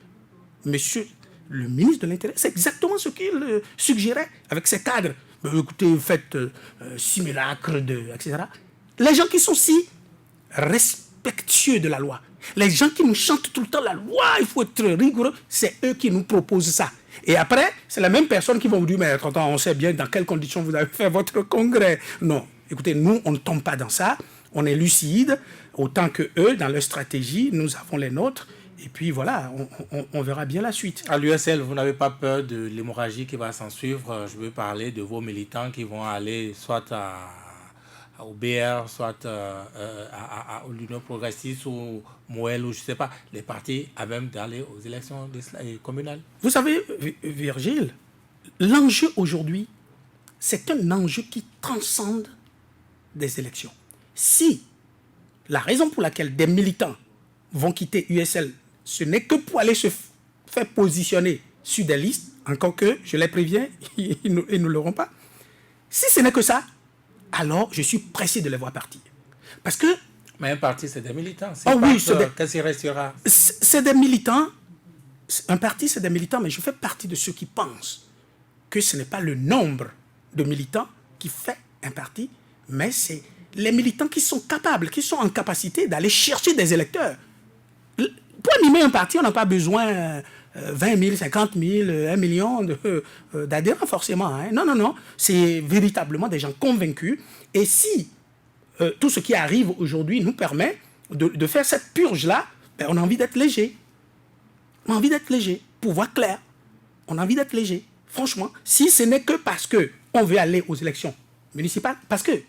Monsieur le ministre de l'Intérieur, c'est exactement ce qu'il suggérait avec ses cadres. Écoutez, faites simulacre, etc. Les gens qui sont si respectueux de la loi, les gens qui nous chantent tout le temps la loi, il faut être rigoureux, c'est eux qui nous proposent ça. Et après, c'est la même personne qui va vous dire, mais attends, on sait bien dans quelles conditions vous avez fait votre congrès. Non, écoutez, nous, on ne tombe pas dans ça. On est lucide, autant que eux, dans leur stratégie, nous avons les nôtres. Et puis voilà, on verra bien la suite. À l'USL, vous n'avez pas peur de l'hémorragie qui va s'en suivre? Je veux parler de vos militants qui vont aller soit au BR, soit à l'Union progressiste ou Moël, ou je ne sais pas, les partis à même d'aller aux élections communales. Vous savez, Virgile, l'enjeu aujourd'hui, c'est un enjeu qui transcende des élections. Si la raison pour laquelle des militants vont quitter USL, ce n'est que pour aller se faire positionner sur des listes, encore que, je les préviens, ils ne l'auront pas. Si ce n'est que ça, alors je suis pressé de les voir partir. Parce que... Mais un parti, c'est des militants. Qu'est-ce qui restera? C'est des militants. Un parti, c'est des militants, mais je fais partie de ceux qui pensent que ce n'est pas le nombre de militants qui fait un parti, mais c'est les militants qui sont capables, qui sont en capacité d'aller chercher des électeurs. Pour animer un parti, on n'a pas besoin 20 000, 50 000, 1 million d'adhérents forcément. Hein. Non. C'est véritablement des gens convaincus. Et si tout ce qui arrive aujourd'hui nous permet de faire cette purge-là, ben on a envie d'être léger. On a envie d'être léger. Pour voir clair, on a envie d'être léger. Franchement, si ce n'est que parce qu'on veut aller aux élections municipales, parce qu'il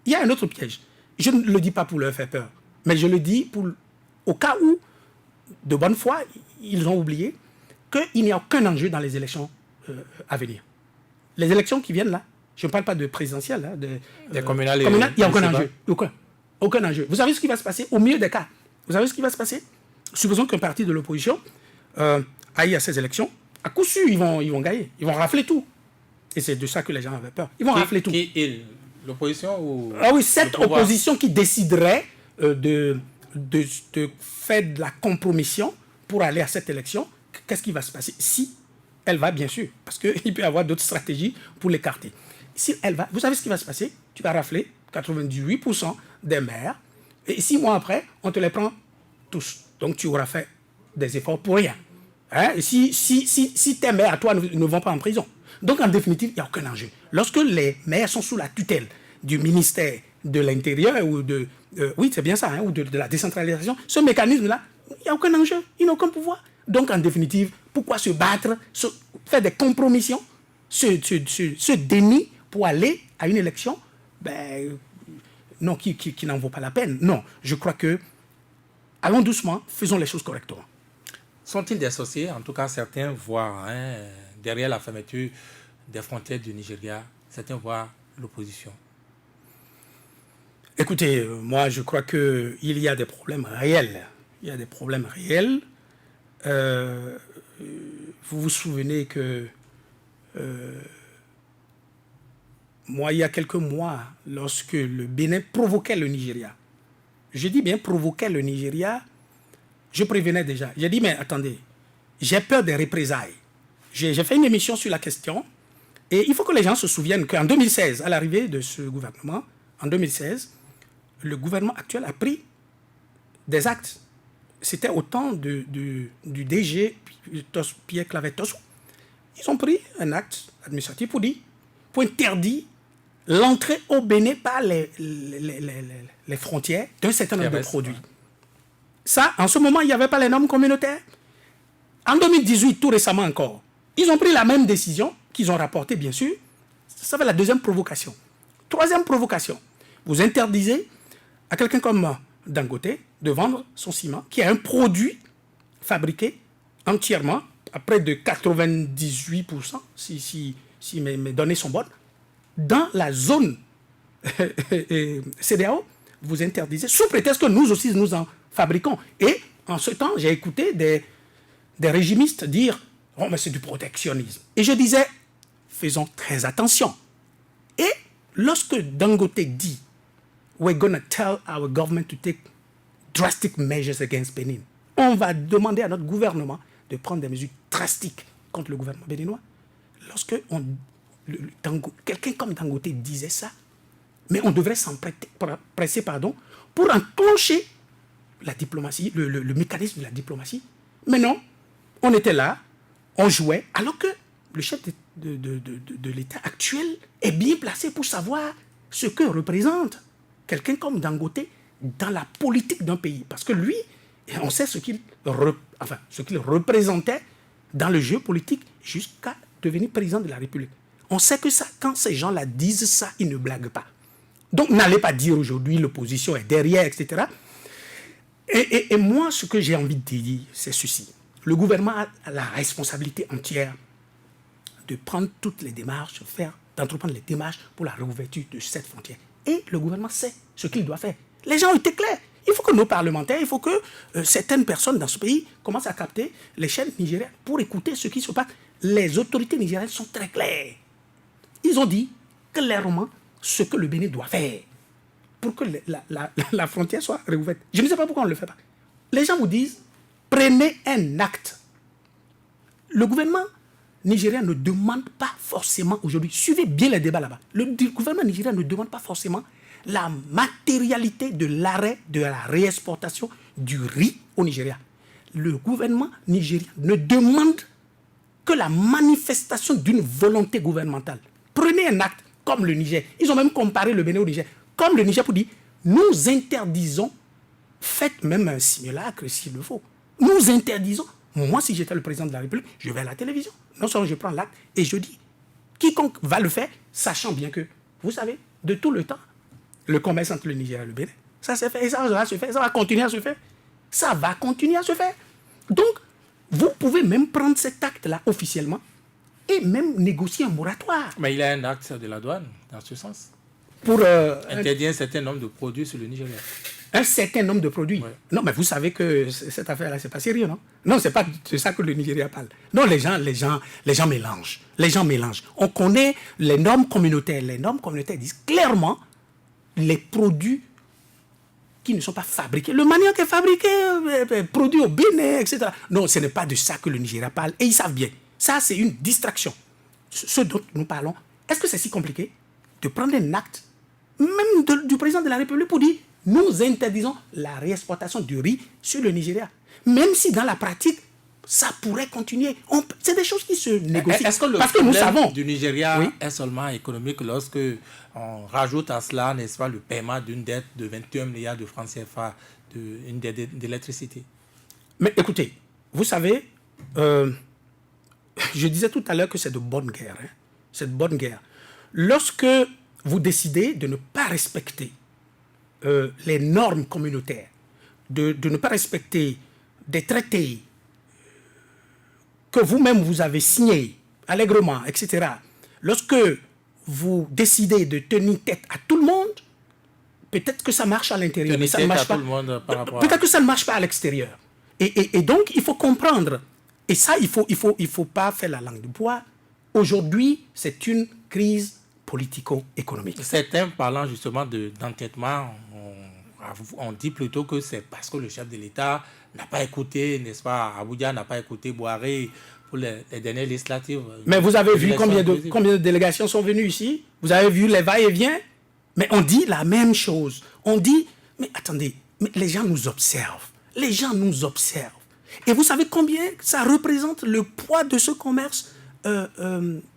y a un autre piège. Je ne le dis pas pour leur faire peur, mais je le dis au cas où, de bonne foi, ils ont oublié qu'il n'y a aucun enjeu dans les élections à venir. Les élections qui viennent là, je ne parle pas de présidentielles, hein, des communales, il n'y a aucun enjeu. Aucun enjeu. Vous savez ce qui va se passer au milieu des cas? Vous savez ce qui va se passer? Supposons qu'un parti de l'opposition aille à ces élections. À coup sûr, ils vont gagner. Ils vont rafler tout. Et c'est de ça que les gens avaient peur. Ils vont rafler tout. L'opposition ou... Ah oui, cette opposition qui déciderait de faire de la compromission pour aller à cette élection, qu'est-ce qui va se passer? Si elle va, bien sûr, parce qu'il peut y avoir d'autres stratégies pour l'écarter. Si elle va, vous savez ce qui va se passer? Tu vas rafler 98% des maires, et 6 mois après, on te les prend tous. Donc tu auras fait des efforts pour rien. Hein? Et si tes maires à toi ne vont pas en prison. Donc en définitive, il n'y a aucun enjeu. Lorsque les maires sont sous la tutelle du ministère de l'Intérieur ou de... oui, c'est bien ça, hein, ou de la décentralisation, ce mécanisme-là, il n'y a aucun enjeu, il n'a aucun pouvoir. Donc en définitive, pourquoi se battre, faire des compromissions, ce déni pour aller à une élection non, qui n'en vaut pas la peine. Non, je crois que allons doucement, faisons les choses correctement. Sont-ils dissociés? En tout cas, certains voient, derrière la fermeture des frontières du Nigeria, certains voient l'opposition. Écoutez, moi, je crois qu'il y a des problèmes réels. Il y a des problèmes réels. Vous vous souvenez que moi, il y a quelques mois, lorsque le Bénin provoquait le Nigeria, je dis bien provoquait le Nigeria, je prévenais déjà. J'ai dit, mais attendez, j'ai peur des représailles. J'ai fait une émission sur la question, et il faut que les gens se souviennent qu'en 2016, à l'arrivée de ce gouvernement, en 2016, le gouvernement actuel a pris des actes. C'était au temps du DG Pierre Claver Tosso. Ils ont pris un acte administratif pour interdire l'entrée au Bénin par les frontières d'un certain nombre de produits. Ça, en ce moment, il n'y avait pas les normes communautaires. En 2018, tout récemment encore, ils ont pris la même décision qu'ils ont rapportée, bien sûr. Ça va la deuxième provocation. Troisième provocation, vous interdisez à quelqu'un comme Dangote de vendre son ciment, qui est un produit fabriqué entièrement, à près de 98%, si mes données sont bonnes, dans la zone CEDEAO, vous interdisez, sous prétexte que nous aussi, nous en fabriquons. Et en ce temps, j'ai écouté des régimistes dire « Oh, mais c'est du protectionnisme ». Et je disais « Faisons très attention ». Et lorsque Dangote dit « We're going to tell our government to take drastic measures against Benin », on va demander à notre gouvernement de prendre des mesures drastiques contre le gouvernement béninois. Lorsque quelqu'un comme Dangote disait ça, mais on devrait s'en presser pour enclencher la diplomatie, le mécanisme de la diplomatie. Mais non, on était là, on jouait, alors que le chef de l'État actuel est bien placé pour savoir ce que représente quelqu'un comme Dangote dans la politique d'un pays. Parce que lui, on sait ce qu'il représentait dans le jeu politique jusqu'à devenir président de la République. On sait que ça, quand ces gens-là disent ça, ils ne blaguent pas. Donc, n'allez pas dire aujourd'hui l'opposition est derrière, etc. Et moi, ce que j'ai envie de dire, c'est ceci. Le gouvernement a la responsabilité entière de prendre toutes les démarches, d'entreprendre les démarches pour la réouverture de cette frontière. Et le gouvernement sait ce qu'il doit faire. Les gens ont été clairs. Il faut que nos parlementaires, il faut que certaines personnes dans ce pays commencent à capter les chaînes nigériennes pour écouter ce qui se passe. Les autorités nigériennes sont très claires. Ils ont dit clairement ce que le Bénin doit faire pour que la frontière soit réouverte. Je ne sais pas pourquoi on ne le fait pas. Les gens vous disent, prenez un acte. Le gouvernement nigérien ne demande pas forcément aujourd'hui, suivez bien les débats là-bas, le gouvernement nigérien ne demande pas forcément la matérialité de l'arrêt de la réexportation du riz au Nigeria. Le gouvernement nigérien ne demande que la manifestation d'une volonté gouvernementale. Prenez un acte comme le Niger. Ils ont même comparé le Bénin au Niger. Comme le Niger pour dire, nous interdisons, faites même un simulacre s'il le faut. Nous interdisons. Moi, si j'étais le président de la République, je vais à la télévision. Non seulement je prends l'acte et je dis, quiconque va le faire, sachant bien que, vous savez, de tout le temps, le commerce entre le Niger et le Bénin, ça s'est fait et ça va se faire, ça va continuer à se faire. Ça va continuer à se faire. Donc, vous pouvez même prendre cet acte-là officiellement et même négocier un moratoire. Mais il y a un acte de la douane dans ce sens. Pour interdire un certain nombre de produits sur le Nigeria. Un certain nombre de produits. Ouais. Non, mais vous savez que cette affaire-là, c'est pas sérieux, non? Non, c'est pas de ça que le Nigeria parle. Non, les gens mélangent. Les gens mélangent. On connaît les normes communautaires. Les normes communautaires disent clairement les produits qui ne sont pas fabriqués. Le manioc est fabriqué, produit au Bénin, etc. Non, ce n'est pas de ça que le Nigeria parle. Et ils savent bien. Ça, c'est une distraction. Ce dont nous parlons, est-ce que c'est si compliqué de prendre un acte, même du président de la République, pour dire nous interdisons la réexportation du riz sur le Nigeria. Même si dans la pratique, ça pourrait continuer. C'est des choses qui se négocient. Est-ce que le problème du Nigeria est seulement économique lorsque on rajoute à cela, n'est-ce pas, le paiement d'une dette de 21 milliards de francs CFA, une dette d'électricité? Mais écoutez, vous savez, je disais tout à l'heure que c'est de bonne guerre. Hein. C'est de bonne guerre. Lorsque vous décidez de ne pas respecter les normes communautaires, de ne pas respecter des traités que vous-même vous avez signés allègrement, etc., lorsque vous décidez de tenir tête à tout le monde, peut-être que ça marche à l'intérieur, mais ça ne marche pas. Peut-être que ça ne marche pas à l'extérieur. Et donc, il faut comprendre. Et ça, il faut pas faire la langue de bois. Aujourd'hui, c'est une crise politico-économique. Certains parlant justement d'entêtement, on dit plutôt que c'est parce que le chef de l'État n'a pas écouté, n'est-ce pas, Abuja n'a pas écouté Boiré pour les dernières législatives. Mais vous avez vu combien de délégations sont venues ici? Vous avez vu les va-et-vient? Mais on dit la même chose. On dit, mais attendez, mais les gens nous observent. Les gens nous observent. Et vous savez combien ça représente le poids de ce commerce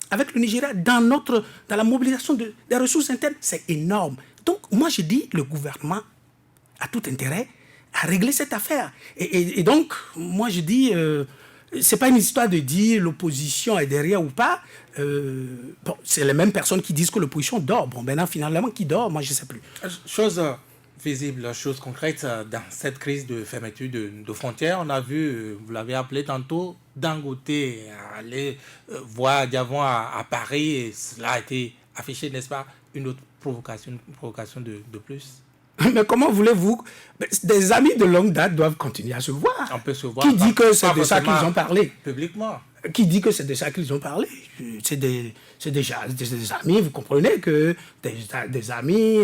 avec le Nigeria dans la mobilisation des ressources internes? C'est énorme. Donc, moi, je dis, le gouvernement a tout intérêt à régler cette affaire. Et donc, moi, je dis, c'est pas une histoire de dire l'opposition est derrière ou pas. Bon, c'est les mêmes personnes qui disent que l'opposition dort. Bon, maintenant, finalement, qui dort? Moi, je ne sais plus. Chose visible, chose concrète, dans cette crise de fermeture de frontières, on a vu, vous l'avez appelé tantôt, Dangote aller voir Diavon à Paris, et cela a été affiché, n'est-ce pas, une autre provocation de plus. Mais comment voulez-vous? Des amis de longue date doivent continuer à se voir. On peut se voir. Qui dit que c'est de ça qu'ils ont parlé? Publiquement. Qui dit que c'est de ça qu'ils ont parlé? C'est des amis, vous comprenez que des amis,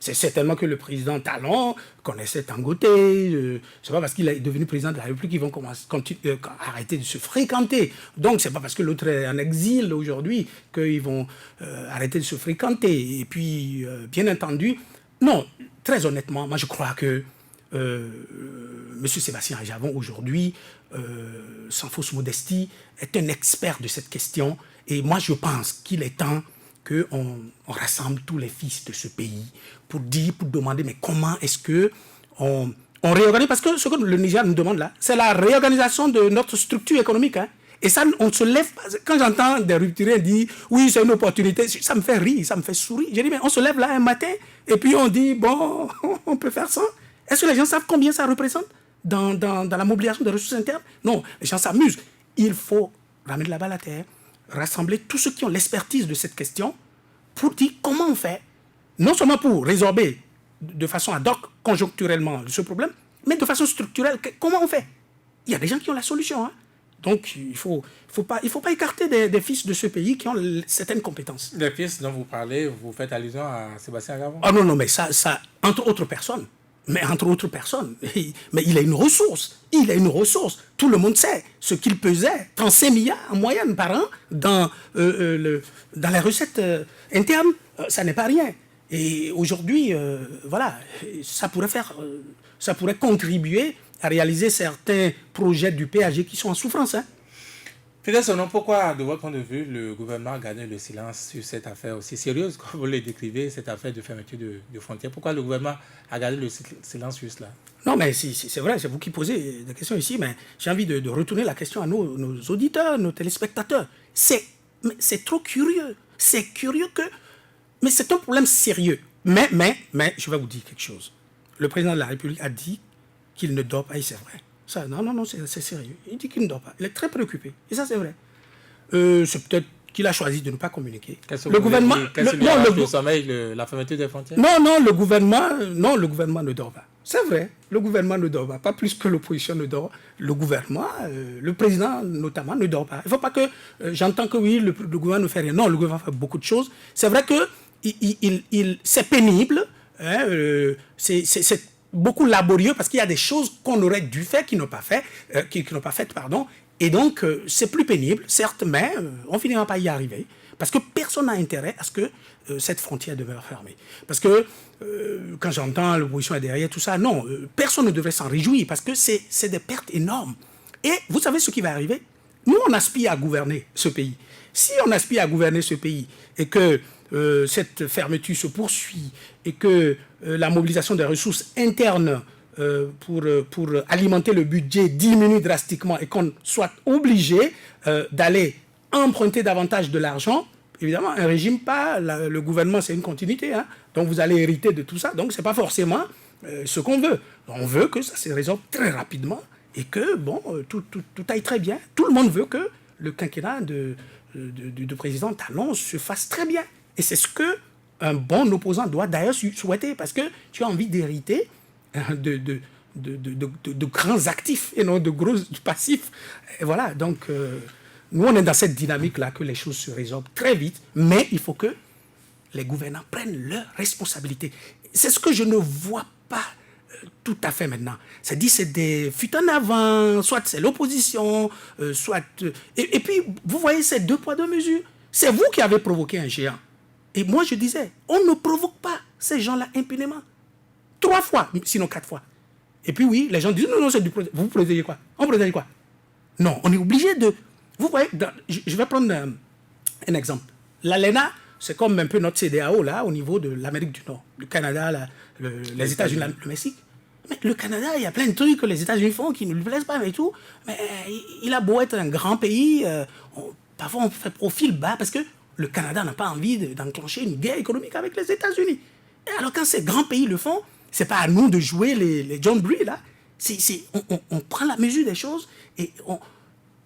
c'est certainement que le président Talon connaissait Dangote. C'est pas parce qu'il est devenu président de la République qu'ils vont arrêter de se fréquenter. Donc c'est pas parce que l'autre est en exil aujourd'hui qu'ils vont arrêter de se fréquenter. Et puis, bien entendu, non, très honnêtement, moi je crois que M. Sébastien Aljavon aujourd'hui, sans fausse modestie, est un expert de cette question. Et moi je pense qu'il est temps qu'on rassemble tous les fils de ce pays pour demander mais comment est-ce qu'on réorganise. Parce que ce que le Niger nous demande là, c'est la réorganisation de notre structure économique. Hein. Et ça, on se lève. Quand j'entends des rupturiers dire oui, c'est une opportunité, ça me fait rire, ça me fait sourire. J'ai dit, mais on se lève là un matin et puis on dit bon, on peut faire ça. Est-ce que les gens savent combien ça représente dans la mobilisation des ressources internes? Non, les gens s'amusent. Il faut ramener la balle à terre, rassembler tous ceux qui ont l'expertise de cette question pour dire comment on fait, non seulement pour résorber de façon ad hoc, conjoncturellement, ce problème, mais de façon structurelle, comment on fait? Il y a des gens qui ont la solution. Hein. Donc, il faut pas écarter des fils de ce pays qui ont certaines compétences. Les fils dont vous parlez, vous faites allusion à Sébastien Aljavon? Ah non, mais ça, entre autres personnes. Mais entre autres personnes. Mais il a une ressource. Il a une ressource. Tout le monde sait ce qu'il pesait. 35 milliards en moyenne par an dans les recettes internes. Ça n'est pas rien. Et aujourd'hui, voilà, ça pourrait contribuer à réaliser certains projets du PAG qui sont en souffrance. Hein. Fidèle Sonon, pourquoi, de votre point de vue, le gouvernement a gardé le silence sur cette affaire aussi sérieuse, comme vous le décrivez, cette affaire de fermeture de frontières? Pourquoi le gouvernement a gardé le silence sur cela? Non, mais c'est vrai, c'est vous qui posez des questions ici, mais j'ai envie de retourner la question à nos auditeurs, nos téléspectateurs. C'est trop curieux. C'est curieux que... Mais c'est un problème sérieux. Mais, je vais vous dire quelque chose. Le président de la République a dit qu'il ne dort pas, et c'est vrai. Ça, non, c'est sérieux. Il dit qu'il ne dort pas. Il est très préoccupé. Et ça, c'est vrai. C'est peut-être qu'il a choisi de ne pas communiquer. Le gouvernement... le sommeil, la fermeture des frontières? Non, le gouvernement ne dort pas. C'est vrai. Le gouvernement ne dort pas. Pas plus que l'opposition ne dort. Le gouvernement, le président notamment, ne dort pas. Il ne faut pas que... j'entends que oui, le gouvernement ne fait rien. Non, le gouvernement fait beaucoup de choses. C'est vrai que c'est pénible. Hein, beaucoup laborieux parce qu'il y a des choses qu'on aurait dû faire, qui n'ont pas fait, qui n'ont pas faites, pardon. Et donc, c'est plus pénible, certes, mais on finira par y arriver. Parce que personne n'a intérêt à ce que cette frontière demeure fermée. Parce que quand j'entends l'opposition est derrière, tout ça, non, personne ne devrait s'en réjouir parce que c'est des pertes énormes. Et vous savez ce qui va arriver? Nous, on aspire à gouverner ce pays. Si on aspire à gouverner ce pays et que cette fermeture se poursuit et que la mobilisation des ressources internes pour alimenter le budget diminue drastiquement et qu'on soit obligé d'aller emprunter davantage de l'argent, évidemment, un régime pas, le gouvernement c'est une continuité, hein, donc vous allez hériter de tout ça, donc c'est pas forcément ce qu'on veut. On veut que ça se résolve très rapidement et que, bon, tout aille très bien. Tout le monde veut que le quinquennat du président Talon se fasse très bien. Et c'est ce qu'un bon opposant doit d'ailleurs souhaiter, parce que tu as envie d'hériter de grands actifs et non de gros passifs. Et voilà, donc nous on est dans cette dynamique-là que les choses se résolvent très vite, mais il faut que les gouvernants prennent leurs responsabilités. C'est ce que je ne vois pas tout à fait maintenant. C'est-à-dire c'est des fuites en avant, soit c'est l'opposition, soit... Et puis, vous voyez, c'est deux poids, deux mesures. C'est vous qui avez provoqué un géant. Et moi, je disais, on ne provoque pas ces gens-là impunément. 3 fois, sinon 4 fois. Et puis oui, les gens disent, non, c'est du projet. Vous protégez quoi? On protège quoi? Non, on est obligé de... Vous voyez, je vais prendre un exemple. L'ALENA, c'est comme un peu notre CEDEAO, là, au niveau de l'Amérique du Nord. Le Canada, les États-Unis, le Mexique. Mais le Canada, il y a plein de trucs que les États-Unis font qui ne lui plaisent pas et tout. Mais il a beau être un grand pays, parfois on fait profil bas parce que le Canada n'a pas envie d'enclencher une guerre économique avec les États-Unis. Et alors quand ces grands pays le font, c'est pas à nous de jouer les John Brie, là. On prend la mesure des choses et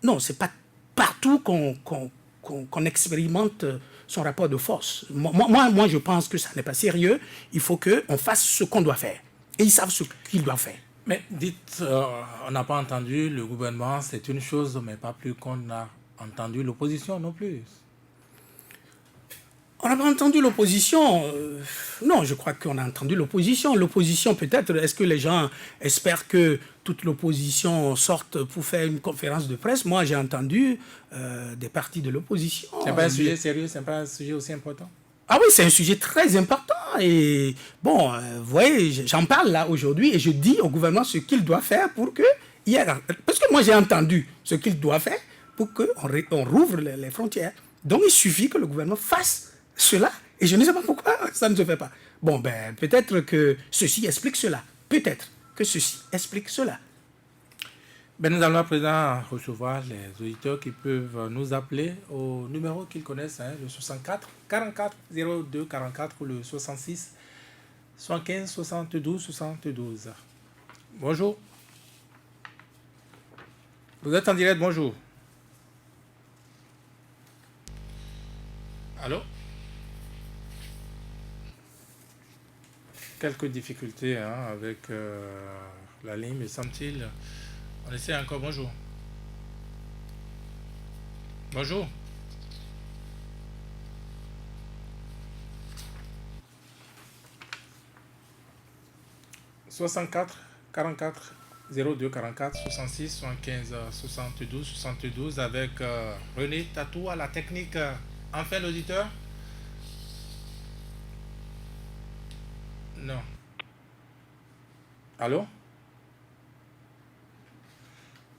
non, c'est pas partout qu'on expérimente son rapport de force. Moi, je pense que ça n'est pas sérieux. Il faut qu'on fasse ce qu'on doit faire. Et ils savent ce qu'ils doivent faire. Mais dites, on n'a pas entendu le gouvernement, c'est une chose, mais pas plus qu'on a entendu l'opposition non plus. On n'a pas entendu l'opposition. Non, je crois qu'on a entendu l'opposition. L'opposition, peut-être, est-ce que les gens espèrent que toute l'opposition sorte pour faire une conférence de presse? Moi, j'ai entendu des partis de l'opposition. C'est pas un sujet sérieux, c'est pas un sujet aussi important? Ah oui, c'est un sujet très important. Et bon, vous voyez, j'en parle là aujourd'hui et je dis au gouvernement ce qu'il doit faire pour que... Parce que moi, j'ai entendu ce qu'il doit faire pour qu'on rouvre les frontières. Donc, il suffit que le gouvernement fasse cela. Et je ne sais pas pourquoi ça ne se fait pas. Bon, ben, peut-être que ceci explique cela. Peut-être que ceci explique cela. Ben, nous allons à présent recevoir les auditeurs qui peuvent nous appeler au numéro qu'ils connaissent, hein, le 64 44 02 44 ou le 66 75 72 72. Bonjour. Vous êtes en direct, bonjour. Allô? Quelques difficultés avec la ligne, me semble-t-il. On essaie encore, bonjour. Bonjour. « 64 44 02 44 66 75 72 72 avec René Tatou à la technique. Enfin l'auditeur. Non. Allô?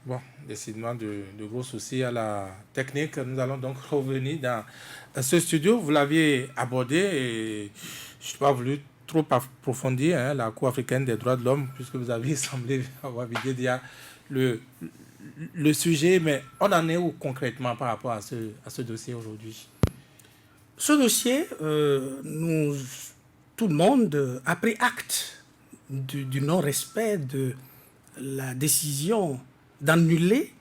Bon, décidément de gros soucis à la technique. Nous allons donc revenir dans ce studio. Vous l'aviez abordé et je n'ai pas voulu trop approfondir la Cour africaine des droits de l'homme, puisque vous avez semblé avoir vidé déjà le sujet. Mais on en est où concrètement par rapport à ce dossier aujourd'hui? Ce dossier, tout le monde a pris acte du non-respect de la décision d'annuler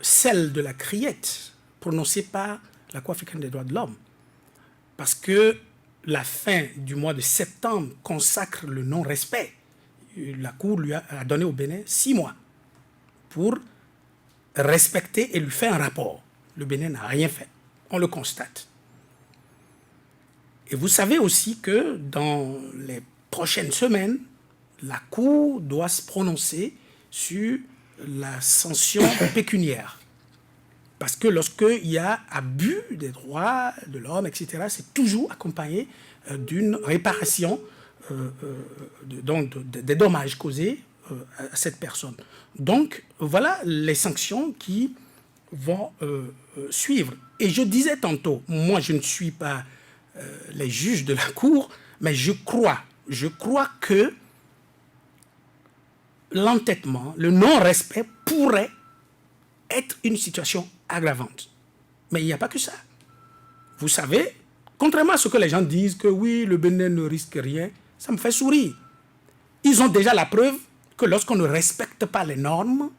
celle de la criette prononcée par la Cour africaine des droits de l'homme. Parce que la fin du mois de septembre consacre le non-respect. La Cour lui a donné au Bénin 6 mois pour respecter et lui faire un rapport. Le Bénin n'a rien fait. On le constate. Et vous savez aussi que dans les prochaines semaines, la Cour doit se prononcer sur la sanction pécuniaire. Parce que lorsqu'il y a abus des droits de l'homme, etc., c'est toujours accompagné d'une réparation des dommages causés à cette personne. Donc, voilà les sanctions qui vont suivre. Et je disais tantôt, moi je ne suis pas les juges de la Cour, mais je crois que l'entêtement, le non-respect pourrait être une situation aggravante. Mais il n'y a pas que ça. Vous savez, contrairement à ce que les gens disent, que oui, le Bénin ne risque rien, ça me fait sourire. Ils ont déjà la preuve que lorsqu'on ne respecte pas les normes,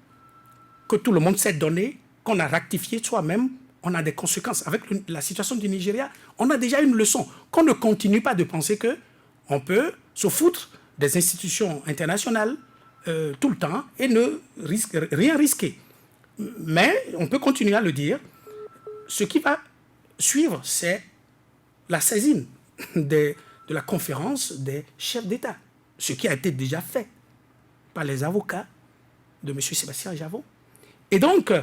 que tout le monde s'est donné, qu'on a rectifié soi-même, on a des conséquences. Avec la situation du Nigeria, on a déjà une leçon. Qu'on ne continue pas de penser qu'on peut se foutre des institutions internationales tout le temps et ne rien risquer. Mais on peut continuer à le dire. Ce qui va suivre, c'est la saisine de la conférence des chefs d'État. Ce qui a été déjà fait par les avocats de M. Sébastien Javon. Et donc,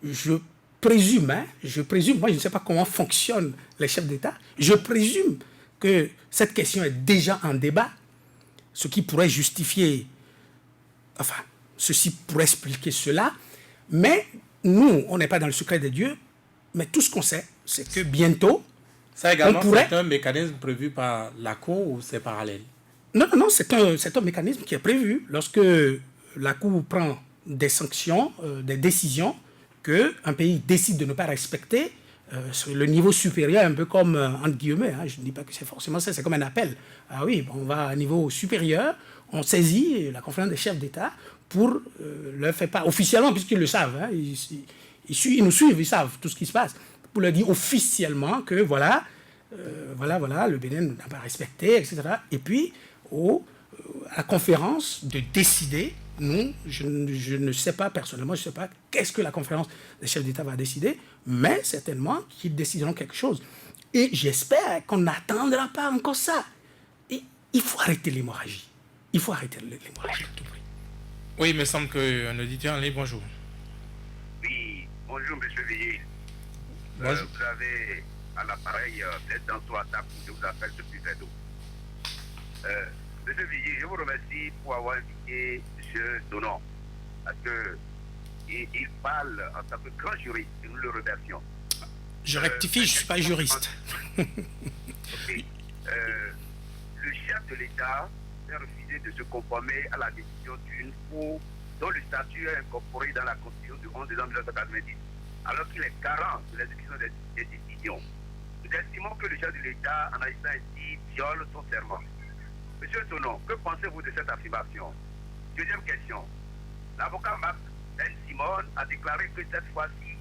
je présume, moi je ne sais pas comment fonctionnent les chefs d'État, je présume que cette question est déjà en débat, ce qui pourrait justifier, enfin, ceci pourrait expliquer cela, mais nous, on n'est pas dans le secret des dieux, mais tout ce qu'on sait, c'est que bientôt, ça également, c'est un mécanisme prévu par la Cour ou c'est parallèle? Non, c'est un mécanisme qui est prévu lorsque la Cour prend des sanctions, des décisions qu'un pays décide de ne pas respecter sur le niveau supérieur, un peu comme, entre guillemets, je ne dis pas que c'est forcément ça, c'est comme un appel. Ah oui, on va à un niveau supérieur, on saisit la conférence des chefs d'État pour leur faire part, officiellement, puisqu'ils le savent, ils nous suivent, ils savent tout ce qui se passe, pour leur dire officiellement que voilà, le Bénin n'a pas respecté, etc. Et puis, à la conférence de décider. Nous, je ne sais pas, personnellement, je ne sais pas qu'est-ce que la conférence des chefs d'État va décider, mais certainement qu'ils décideront quelque chose. Et j'espère qu'on n'attendra pas encore ça. Et il faut arrêter l'hémorragie. Il faut arrêter l'hémorragie à tout prix. Oui, il me semble qu'un auditeur en ligne, bonjour. Oui, bonjour, M. Villiers. Vous avez à l'appareil peut-être dans toi table, je vous appelle depuis Védo. M. Villiers, je vous remercie pour avoir invité M. Donon, parce qu'il parle en tant que grand juriste, et nous le remercions. Je rectifie, je ne suis pas juriste. Okay. Le chef de l'État a refusé de se conformer à la décision d'une Cour dont le statut est incorporé dans la Constitution du 11 décembre 1990, alors qu'il est garant de l'exécution des décisions. Nous estimons que le chef de l'État, en agissant ainsi, viole son serment. Monsieur Donon, que pensez-vous de cette affirmation? Deuxième question. L'avocat Marc Ben-Simon a déclaré que cette fois-ci,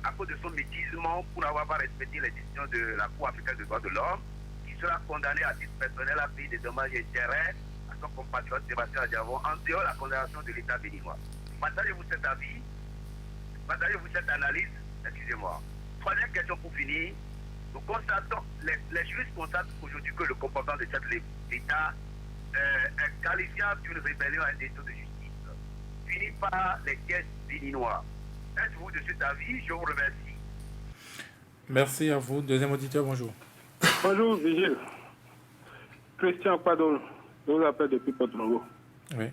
à cause de son métisement pour n'avoir pas respecté les décisions de la Cour africaine des droits de l'homme, il sera condamné à titre personnel à payer des dommages et intérêts à son compatriote Sébastien Javon en dehors de la condamnation de l'État béninois. Partagez-vous cet avis? Partagez-vous cette analyse? Excusez-moi. Troisième question pour finir. Nous constatons, les juristes constatent aujourd'hui que le comportement de chef de l'État est qualifiable d'une rébellion à un état de justice, fini par les caisses béninois. Êtes-vous de cet avis? Je vous remercie. Merci à vous. Deuxième auditeur, bonjour. Bonjour, Vigile. Christian, pardon, je vous appelle depuis Porto-Novo. Oui.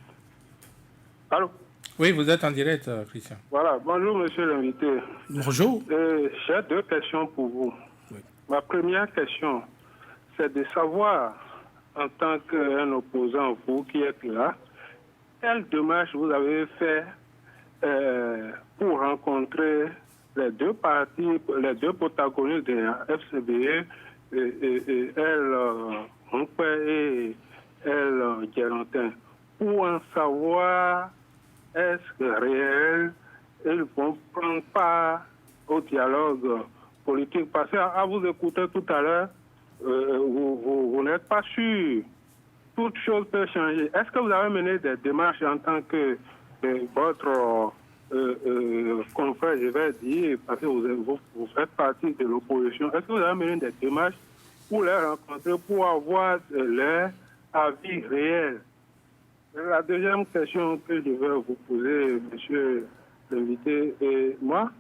Allô? Oui, vous êtes en direct, Christian. Voilà, bonjour, monsieur l'invité. Bonjour. J'ai deux questions pour vous. Oui. Ma première question, c'est de savoir, en tant qu'un opposant, vous qui êtes là, quelle démarche vous avez fait pour rencontrer les deux parties, les deux protagonistes de la FCBE, et El Guérantin, pour en savoir est-ce que réel ils vont prendre part au dialogue politique. Parce qu'à vous écouter tout à l'heure, vous n'êtes pas sûr. Toute chose peut changer. Est-ce que vous avez mené des démarches en tant que votre confrère, je vais dire, parce que vous faites partie de l'opposition, est-ce que vous avez mené des démarches pour les rencontrer, pour avoir avis réel. La deuxième question que je vais vous poser, monsieur l'invité, et moi,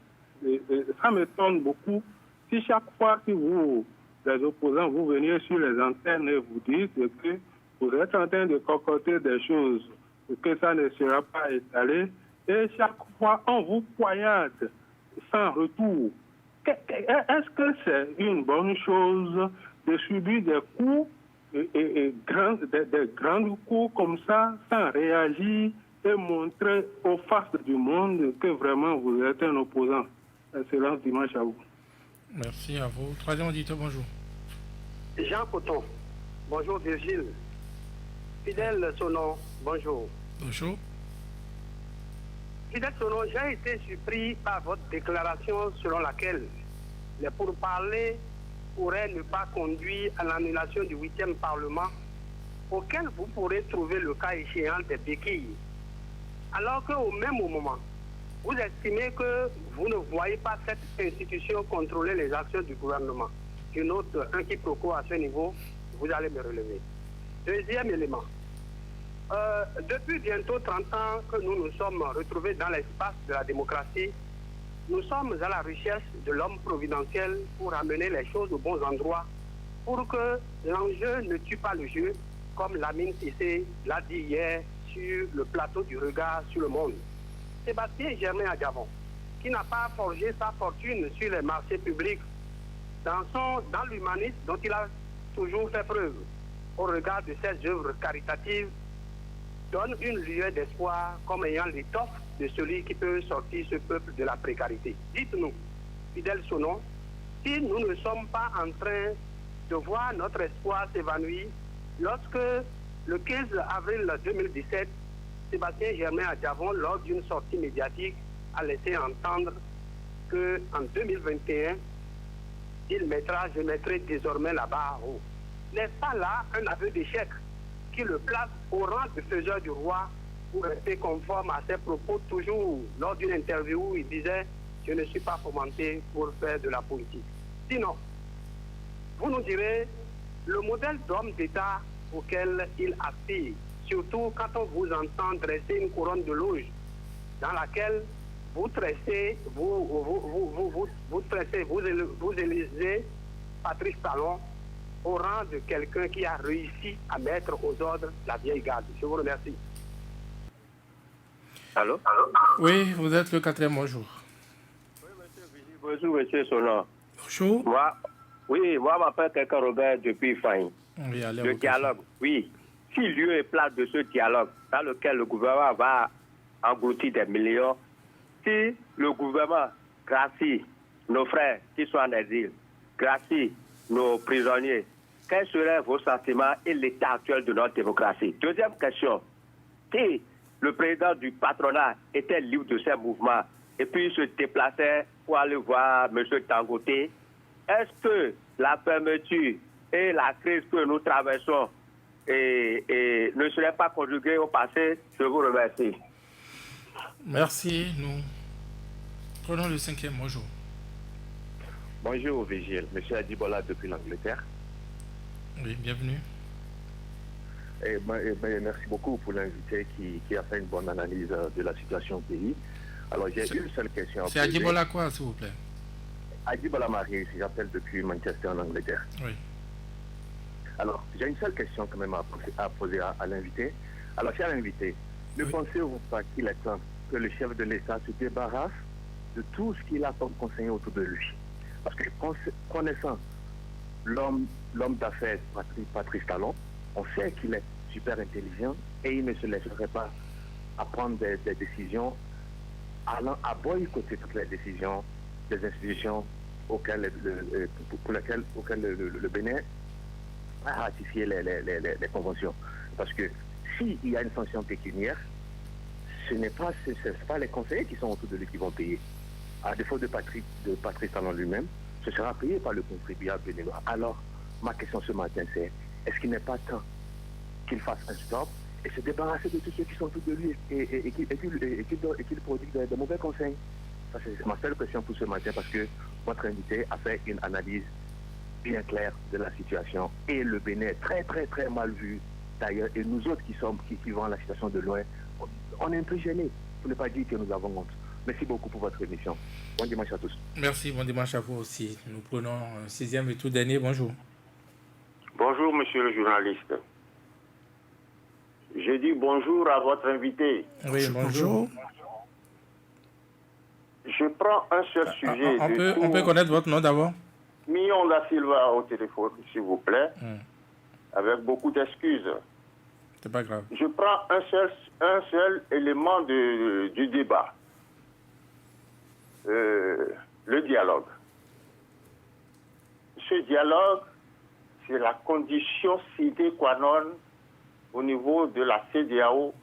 ça m'étonne beaucoup. Si chaque fois que vous, les opposants, vous veniez sur les antennes et vous dites que vous êtes en train de concocter des choses, que ça ne sera pas étalé, et chaque fois on vous poignarde sans retour. Est-ce que c'est une bonne chose de subir des coups, des grands coups comme ça, sans réagir et montrer aux faces du monde que vraiment vous êtes un opposant? Excellent dimanche à vous. Merci à vous. Troisième auditeur, bonjour. Jean Coton, bonjour Virgile. Fidèle Sonon, bonjour. Bonjour. Fidèle Sonon, j'ai été surpris par votre déclaration selon laquelle les pourparlers pourraient ne pas conduire à l'annulation du 8e Parlement, auquel vous pourrez trouver le cas échéant des béquilles. Alors qu'au même moment, vous estimez que vous ne voyez pas cette institution contrôler les actions du gouvernement. Je note un quiproquo à ce niveau, vous allez me relever. Deuxième élément. Depuis bientôt 30 ans que nous nous sommes retrouvés dans l'espace de la démocratie, nous sommes à la recherche de l'homme providentiel pour amener les choses aux bons endroits, pour que l'enjeu ne tue pas le jeu, comme Lamine Cissé l'a dit hier sur le plateau du regard sur le monde. Sébastien Germain Adjavon, qui n'a pas forgé sa fortune sur les marchés publics, dans l'humanisme dont il a toujours fait preuve, au regard de ses œuvres caritatives, donne une lueur d'espoir comme ayant l'étoffe de celui qui peut sortir ce peuple de la précarité. Dites-nous, fidèle Sonon, si nous ne sommes pas en train de voir notre espoir s'évanouir lorsque, le 15 avril 2017, Sébastien Germain Adjavon, lors d'une sortie médiatique, a laissé entendre qu'en 2021, je mettrai désormais la barre haut. N'est-ce pas là un aveu d'échec qui le place au rang de faiseur du roi pour rester conforme à ses propos toujours lors d'une interview où il disait « Je ne suis pas fomenté pour faire de la politique ». Sinon, vous nous direz le modèle d'homme d'État auquel il aspire, surtout quand on vous entend dresser une couronne de loge dans laquelle vous élisez Patrice Talon au rang de quelqu'un qui a réussi à mettre aux ordres la vieille garde. Je vous remercie. Allô? Oui, vous êtes le quatrième, bonjour. Oui, monsieur Vigile, bonjour, monsieur Sonon. Bonjour. Moi, je m'appelle quelqu'un Robert depuis Faïn. Oui, allez, le dialogue, oui. Si lieu est plat de ce dialogue dans lequel le gouvernement va engloutir des millions, si le gouvernement gracie nos frères qui sont en exil, gracie nos prisonniers, quels seraient vos sentiments et l'état actuel de notre démocratie? Deuxième question, si le président du patronat était libre de ses mouvements et puis se déplaçait pour aller voir M. Dangote, est-ce que la fermeture et la crise que nous traversons ne seraient pas conjuguées au passé? Je vous remercie. Merci. Nous prenons le cinquième. Bonjour. Bonjour Vigile, monsieur Adibola depuis l'Angleterre. Oui, bienvenue. Merci beaucoup pour l'invité qui a fait une bonne analyse de la situation au pays. Alors j'ai une seule question. C'est Adibola quoi, s'il vous plaît? Adibola Marie, j'appelle depuis Manchester en Angleterre. Oui. Alors j'ai une seule question quand même à poser à l'invité. Alors cher invité, ne pensez-vous pas qu'il est temps que le chef de l'État se débarrasse de tout ce qu'il a comme conseiller autour de lui? Parce que connaissant l'homme d'affaires Patrice Talon, on sait qu'il est super intelligent et il ne se laisserait pas à prendre des décisions allant à boycotter toutes les décisions des institutions pour lesquelles le Bénin a ratifié les conventions. Parce que s'il y a une sanction pécuniaire, ce n'est pas les conseillers qui sont autour de lui qui vont payer. À défaut de Patrice Talon lui-même, ce sera payé par le contribuable béninois. Alors, ma question ce matin, c'est est-ce qu'il n'est pas temps qu'il fasse un stop et se débarrasser de tous ceux qui sont autour de lui et qu'il prodigue de mauvais conseils? Ça, c'est ma seule question pour ce matin parce que votre invité a fait une analyse bien claire de la situation et le Bénin est très très très mal vu d'ailleurs, et nous autres qui vivons la situation de loin, on est un peu gênés, pour ne pas dire que nous avons honte. Merci beaucoup pour votre émission. Bon dimanche à tous. Merci, bon dimanche à vous aussi. Nous prenons un 6e et tout dernier. Bonjour. Bonjour, monsieur le journaliste. Je dis bonjour à votre invité. Oui, bonjour. Je prends un seul sujet. On peut connaître votre nom d'abord? Mignon da Silva au téléphone, s'il vous plaît, avec beaucoup d'excuses. C'est pas grave. Je prends un seul élément du débat. Le dialogue. Ce dialogue, c'est la condition sine qua non au niveau de la CEDEAO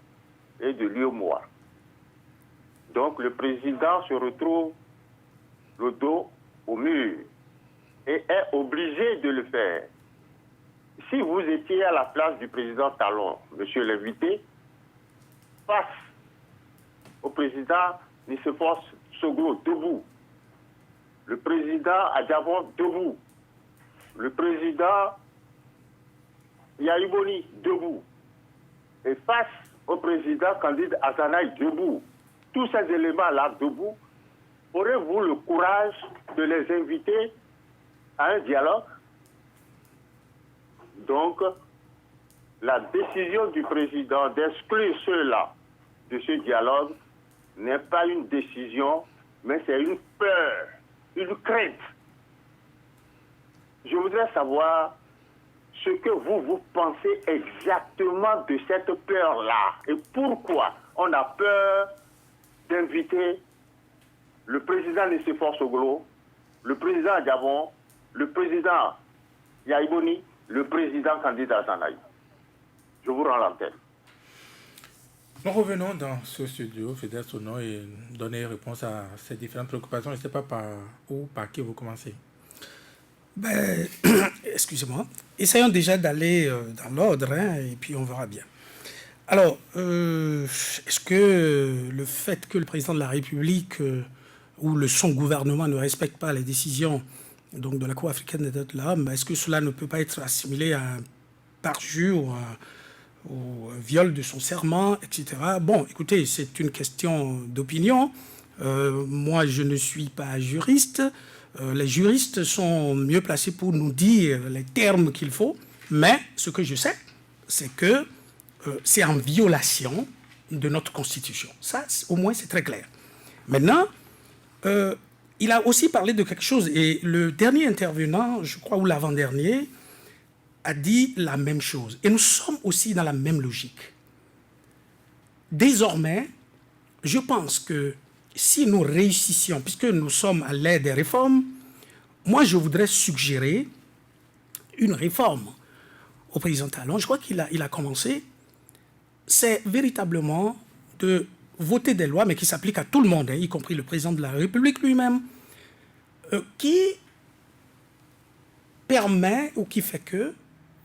et de l'UEMOA. Donc le président se retrouve le dos au mur et est obligé de le faire. Si vous étiez à la place du président Talon, monsieur l'invité, face au président Nicéphore Soglo, debout, le président Adjavon, debout, le président Yaïboni, debout, et face au président Candide Azanaï, debout, tous ces éléments-là, debout, aurez-vous le courage de les inviter à un dialogue? Donc, la décision du président d'exclure ceux-là de ce dialogue n'est pas une décision, mais c'est une peur, une crainte. Je voudrais savoir ce que vous pensez exactement de cette peur-là et pourquoi on a peur d'inviter le président Nicéphore Soglo, le président Adjavon, le président Yaïboni, le président Candide Azanaï. Je vous rends l'antenne. Nous revenons dans ce studio, Fidèle Sono, et donner réponse à ces différentes préoccupations. Je ne sais pas par où, par qui vous commencez. Excusez-moi. Essayons déjà d'aller dans l'ordre, et puis on verra bien. Alors, est-ce que le fait que le président de la République ou son gouvernement ne respecte pas les décisions donc, de la Cour africaine des droits de l'homme, est-ce que cela ne peut pas être assimilé à un parjure ou un viol de son serment, etc. Bon, écoutez, c'est une question d'opinion. Moi, je ne suis pas juriste. Les juristes sont mieux placés pour nous dire les termes qu'il faut. Mais ce que je sais, c'est que c'est en violation de notre Constitution. Ça, au moins, c'est très clair. Maintenant, il a aussi parlé de quelque chose. Et le dernier intervenant, je crois, ou l'avant-dernier, a dit la même chose. Et nous sommes aussi dans la même logique. Désormais, je pense que si nous réussissions, puisque nous sommes à l'ère des réformes, moi je voudrais suggérer une réforme au président Talon. Je crois qu'il a commencé. C'est véritablement de voter des lois, mais qui s'appliquent à tout le monde, y compris le président de la République lui-même, qui permet ou qui fait que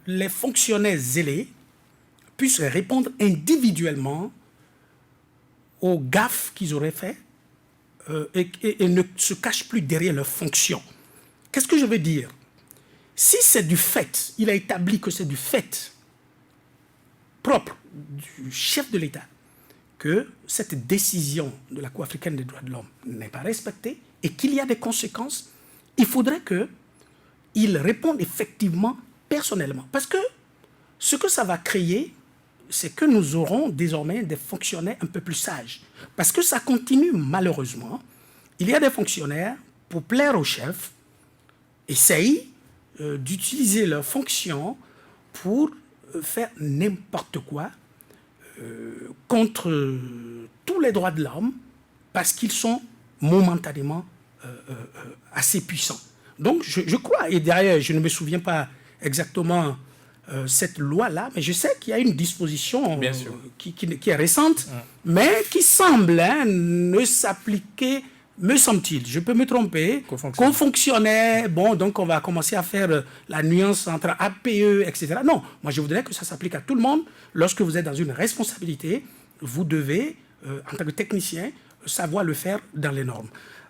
les fonctionnaires zélés puissent répondre individuellement aux gaffes qu'ils auraient fait et ne se cachent plus derrière leurs fonctions. Qu'est-ce que je veux dire? Si c'est du fait, il a établi que c'est du fait propre du chef de l'État que cette décision de la Cour africaine des droits de l'homme n'est pas respectée et qu'il y a des conséquences, il faudrait qu'il réponde effectivement personnellement. Parce que ce que ça va créer, c'est que nous aurons désormais des fonctionnaires un peu plus sages. Parce que ça continue malheureusement. Il y a des fonctionnaires, pour plaire au chef, essayent d'utiliser leurs fonctions pour faire n'importe quoi contre tous les droits de l'homme parce qu'ils sont momentanément assez puissants. Donc je crois, et derrière je ne me souviens pas exactement cette loi-là, mais je sais qu'il y a une disposition qui est récente, mais qui semble ne s'appliquer, me semble-t-il, je peux me tromper, qu'aux fonctionnaires. Bon, donc on va commencer à faire la nuance entre APE, etc. Non, moi je voudrais que ça s'applique à tout le monde. Lorsque vous êtes dans une responsabilité, vous devez, en tant que technicien, savoir le faire dans les normes.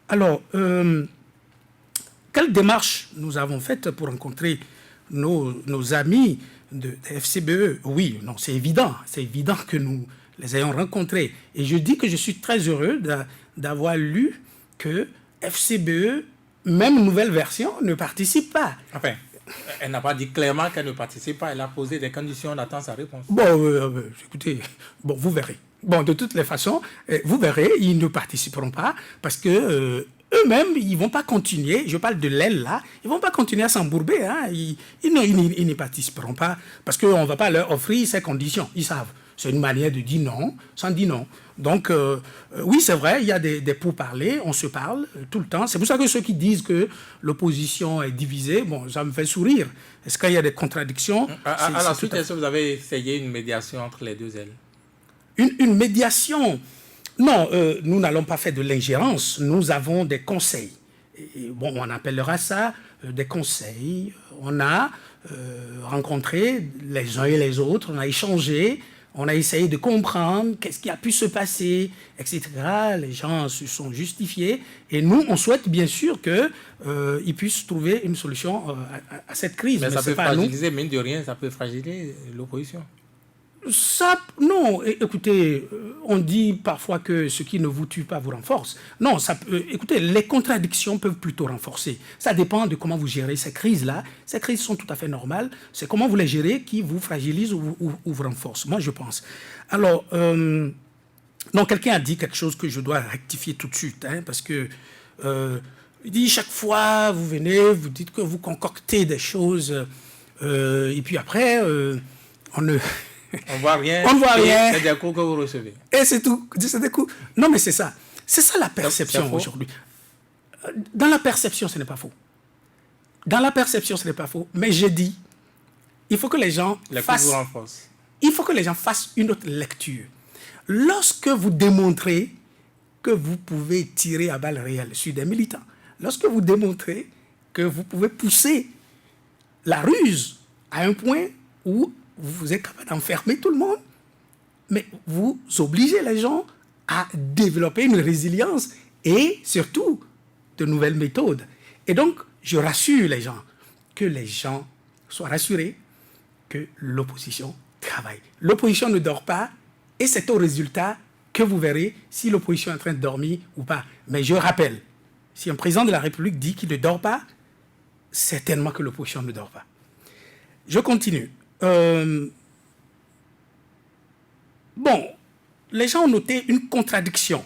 Alors, quelle démarche nous avons faite pour rencontrer nos amis de FCBE. Oui, non, c'est évident que nous les ayons rencontrés. Et je dis que je suis très heureux d'avoir lu que FCBE, même nouvelle version, ne participe pas. Enfin, elle n'a pas dit clairement qu'elle ne participe pas. Elle a posé des conditions, on attend sa réponse. Bon, écoutez, bon, vous verrez. Bon, de toutes les façons, vous verrez, ils ne participeront pas parce que eux-mêmes, ils ne vont pas continuer. Je parle de l'aile là, ils ne vont pas continuer à s'embourber. Hein. Ils n'y participeront pas parce qu'on ne va pas leur offrir ces conditions. Ils savent. C'est une manière de dire non, sans dire non. Donc, oui, c'est vrai, il y a des pourparlers, on se parle tout le temps. C'est pour ça que ceux qui disent que l'opposition est divisée, bon, ça me fait sourire. Est-ce qu'il y a des contradictions? À la suite, est-ce que vous avez essayé une médiation entre les deux ailes? Une médiation? Non, nous n'allons pas faire de l'ingérence. Nous avons des conseils. Et, bon, on appellera ça des conseils. On a rencontré les uns et les autres, on a échangé. On a essayé de comprendre qu'est-ce qui a pu se passer, etc. Les gens se sont justifiés. Et nous, on souhaite bien sûr qu'ils puissent trouver une solution à cette crise. Mais ça peut fragiliser, mine de rien, ça peut fragiliser l'opposition. Ça, non, écoutez, on dit parfois que ce qui ne vous tue pas vous renforce. Non, ça peut, écoutez, les contradictions peuvent plutôt renforcer. Ça dépend de comment vous gérez ces crises-là. Ces crises sont tout à fait normales. C'est comment vous les gérez qui vous fragilise ou vous renforce, moi je pense. Alors, non, quelqu'un a dit quelque chose que je dois rectifier tout de suite, hein, parce que il dit chaque fois, vous venez, vous dites que vous concoctez des choses, et puis après, on ne... On voit rien. On ne voit rien. C'est des coups que vous recevez. Et c'est tout. C'est des coups. Non, mais c'est ça. C'est ça la perception aujourd'hui. Dans la perception, ce n'est pas faux. Dans la perception, ce n'est pas faux. Mais j'ai dit, il faut que les gens fassent. Il faut que les gens fassent une autre lecture. Lorsque vous démontrez que vous pouvez tirer à balles réelles sur des militants, lorsque vous démontrez que vous pouvez pousser la ruse à un point où vous êtes capable d'enfermer tout le monde, mais vous obligez les gens à développer une résilience et surtout de nouvelles méthodes. Et donc, je rassure les gens, que les gens soient rassurés que l'opposition travaille. L'opposition ne dort pas et c'est au résultat que vous verrez si l'opposition est en train de dormir ou pas. Mais je rappelle, si un président de la République dit qu'il ne dort pas, certainement que l'opposition ne dort pas. Je continue. Bon, les gens ont noté une contradiction.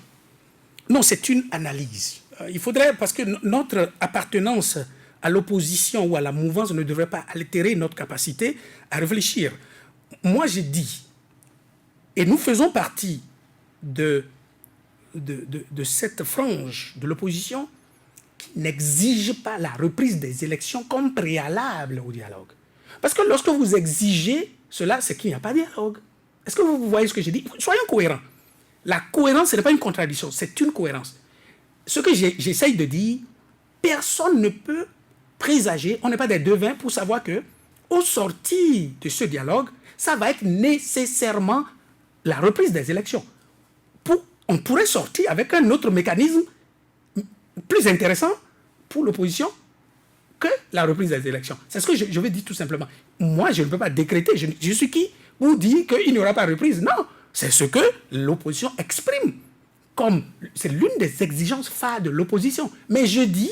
Non, c'est une analyse. Il faudrait, parce que notre appartenance à l'opposition ou à la mouvance ne devrait pas altérer notre capacité à réfléchir. Moi, j'ai dit, et nous faisons partie de cette frange de l'opposition qui n'exige pas la reprise des élections comme préalable au dialogue. Parce que lorsque vous exigez cela, c'est qu'il n'y a pas de dialogue. Est-ce que vous voyez ce que j'ai dit? Soyons cohérents. La cohérence, ce n'est pas une contradiction, c'est une cohérence. Ce que j'essaye de dire, personne ne peut présager, on n'est pas des devins pour savoir que, au sortir de ce dialogue, ça va être nécessairement la reprise des élections. On pourrait sortir avec un autre mécanisme plus intéressant pour l'opposition que la reprise des élections. C'est ce que je veux dire tout simplement. Moi, je ne peux pas décréter. Je suis qui pour dire qu'il n'y aura pas de reprise? Non, c'est ce que l'opposition exprime. C'est l'une des exigences phares de l'opposition. Mais je dis,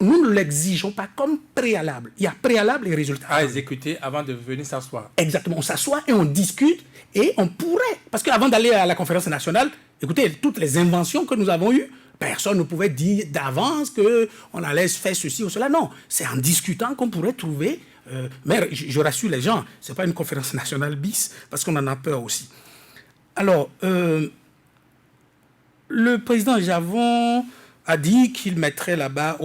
nous ne l'exigeons pas comme préalable. Il y a préalable et résultat. À exécuter avant de venir s'asseoir. Exactement. On s'assoit et on discute et on pourrait. Parce qu'avant d'aller à la conférence nationale, écoutez, toutes les inventions que nous avons eues, personne ne pouvait dire d'avance qu'on allait faire ceci ou cela. Non, c'est en discutant qu'on pourrait trouver... mais je rassure les gens, ce n'est pas une conférence nationale bis, parce qu'on en a peur aussi. Alors, le président Javon a dit qu'il mettrait là-bas,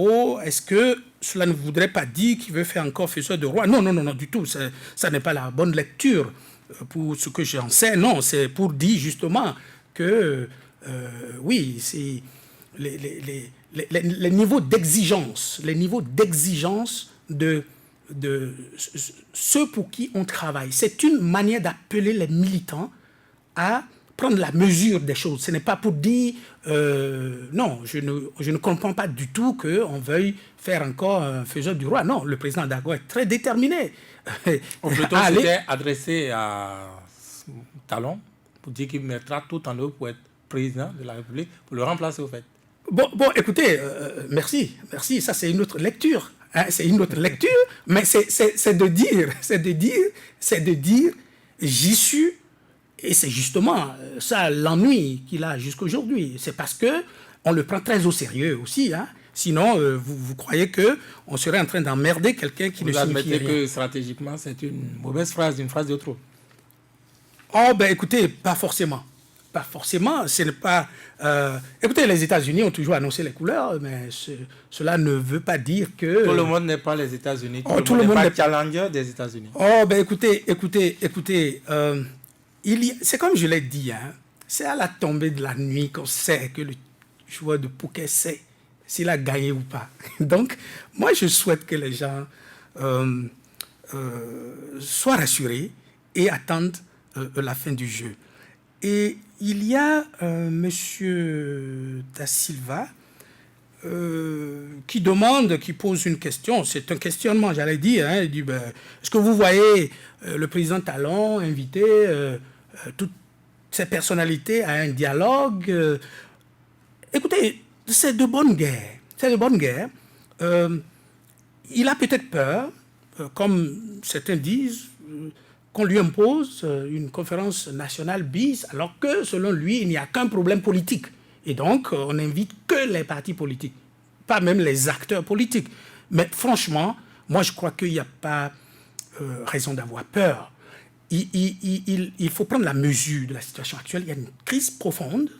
est-ce que cela ne voudrait pas dire qu'il veut faire encore faiseur de roi? Non, du tout. Ça n'est pas la bonne lecture pour ce que j'en sais. Non, c'est pour dire justement que, oui, c'est... Les niveaux d'exigence, de ceux pour qui on travaille. C'est une manière d'appeler les militants à prendre la mesure des choses. Ce n'est pas pour dire non, je ne comprends pas du tout qu'on veuille faire encore un faiseur du roi. Non, le président Dagbo est très déterminé. Ou plutôt c'était adressé à Talon pour dire qu'il mettra tout en œuvre pour être président de la République, pour le remplacer au fait. Bon, écoutez, merci, ça c'est une autre lecture. Hein, c'est une autre lecture, mais c'est de dire, j'y suis. Et c'est justement ça l'ennui qu'il a jusqu'aujourd'hui. C'est parce qu'on le prend très au sérieux aussi. Hein. Sinon, vous croyez qu'on serait en train d'emmerder quelqu'un qui ne signifie rien. Vous admettez que stratégiquement, c'est une mauvaise phrase, une phrase de trop. Oh, ben écoutez, pas forcément. Pas forcément. Ce n'est pas... écoutez, les États-Unis ont toujours annoncé les couleurs, mais cela ne veut pas dire que... Tout le monde n'est pas les États-Unis. Tout le monde n'est pas challenger des États-Unis. Oh, ben écoutez... c'est comme je l'ai dit, hein, c'est à la tombée de la nuit qu'on sait que le joueur de poker sait s'il a gagné ou pas. Donc, moi, je souhaite que les gens soient rassurés et attendent la fin du jeu. Et il y a M. Da Silva qui pose une question. C'est un questionnement, j'allais dire. Hein. Il dit, est-ce que vous voyez le président Talon inviter toutes ces personnalités à un dialogue? Écoutez, c'est de bonne guerre. Il a peut-être peur, comme certains disent, qu'on lui impose une conférence nationale bis, alors que, selon lui, il n'y a qu'un problème politique. Et donc, on n'invite que les partis politiques, pas même les acteurs politiques. Mais franchement, moi, je crois qu'il n'y a pas raison d'avoir peur. Il faut prendre la mesure de la situation actuelle. Il y a une crise profonde.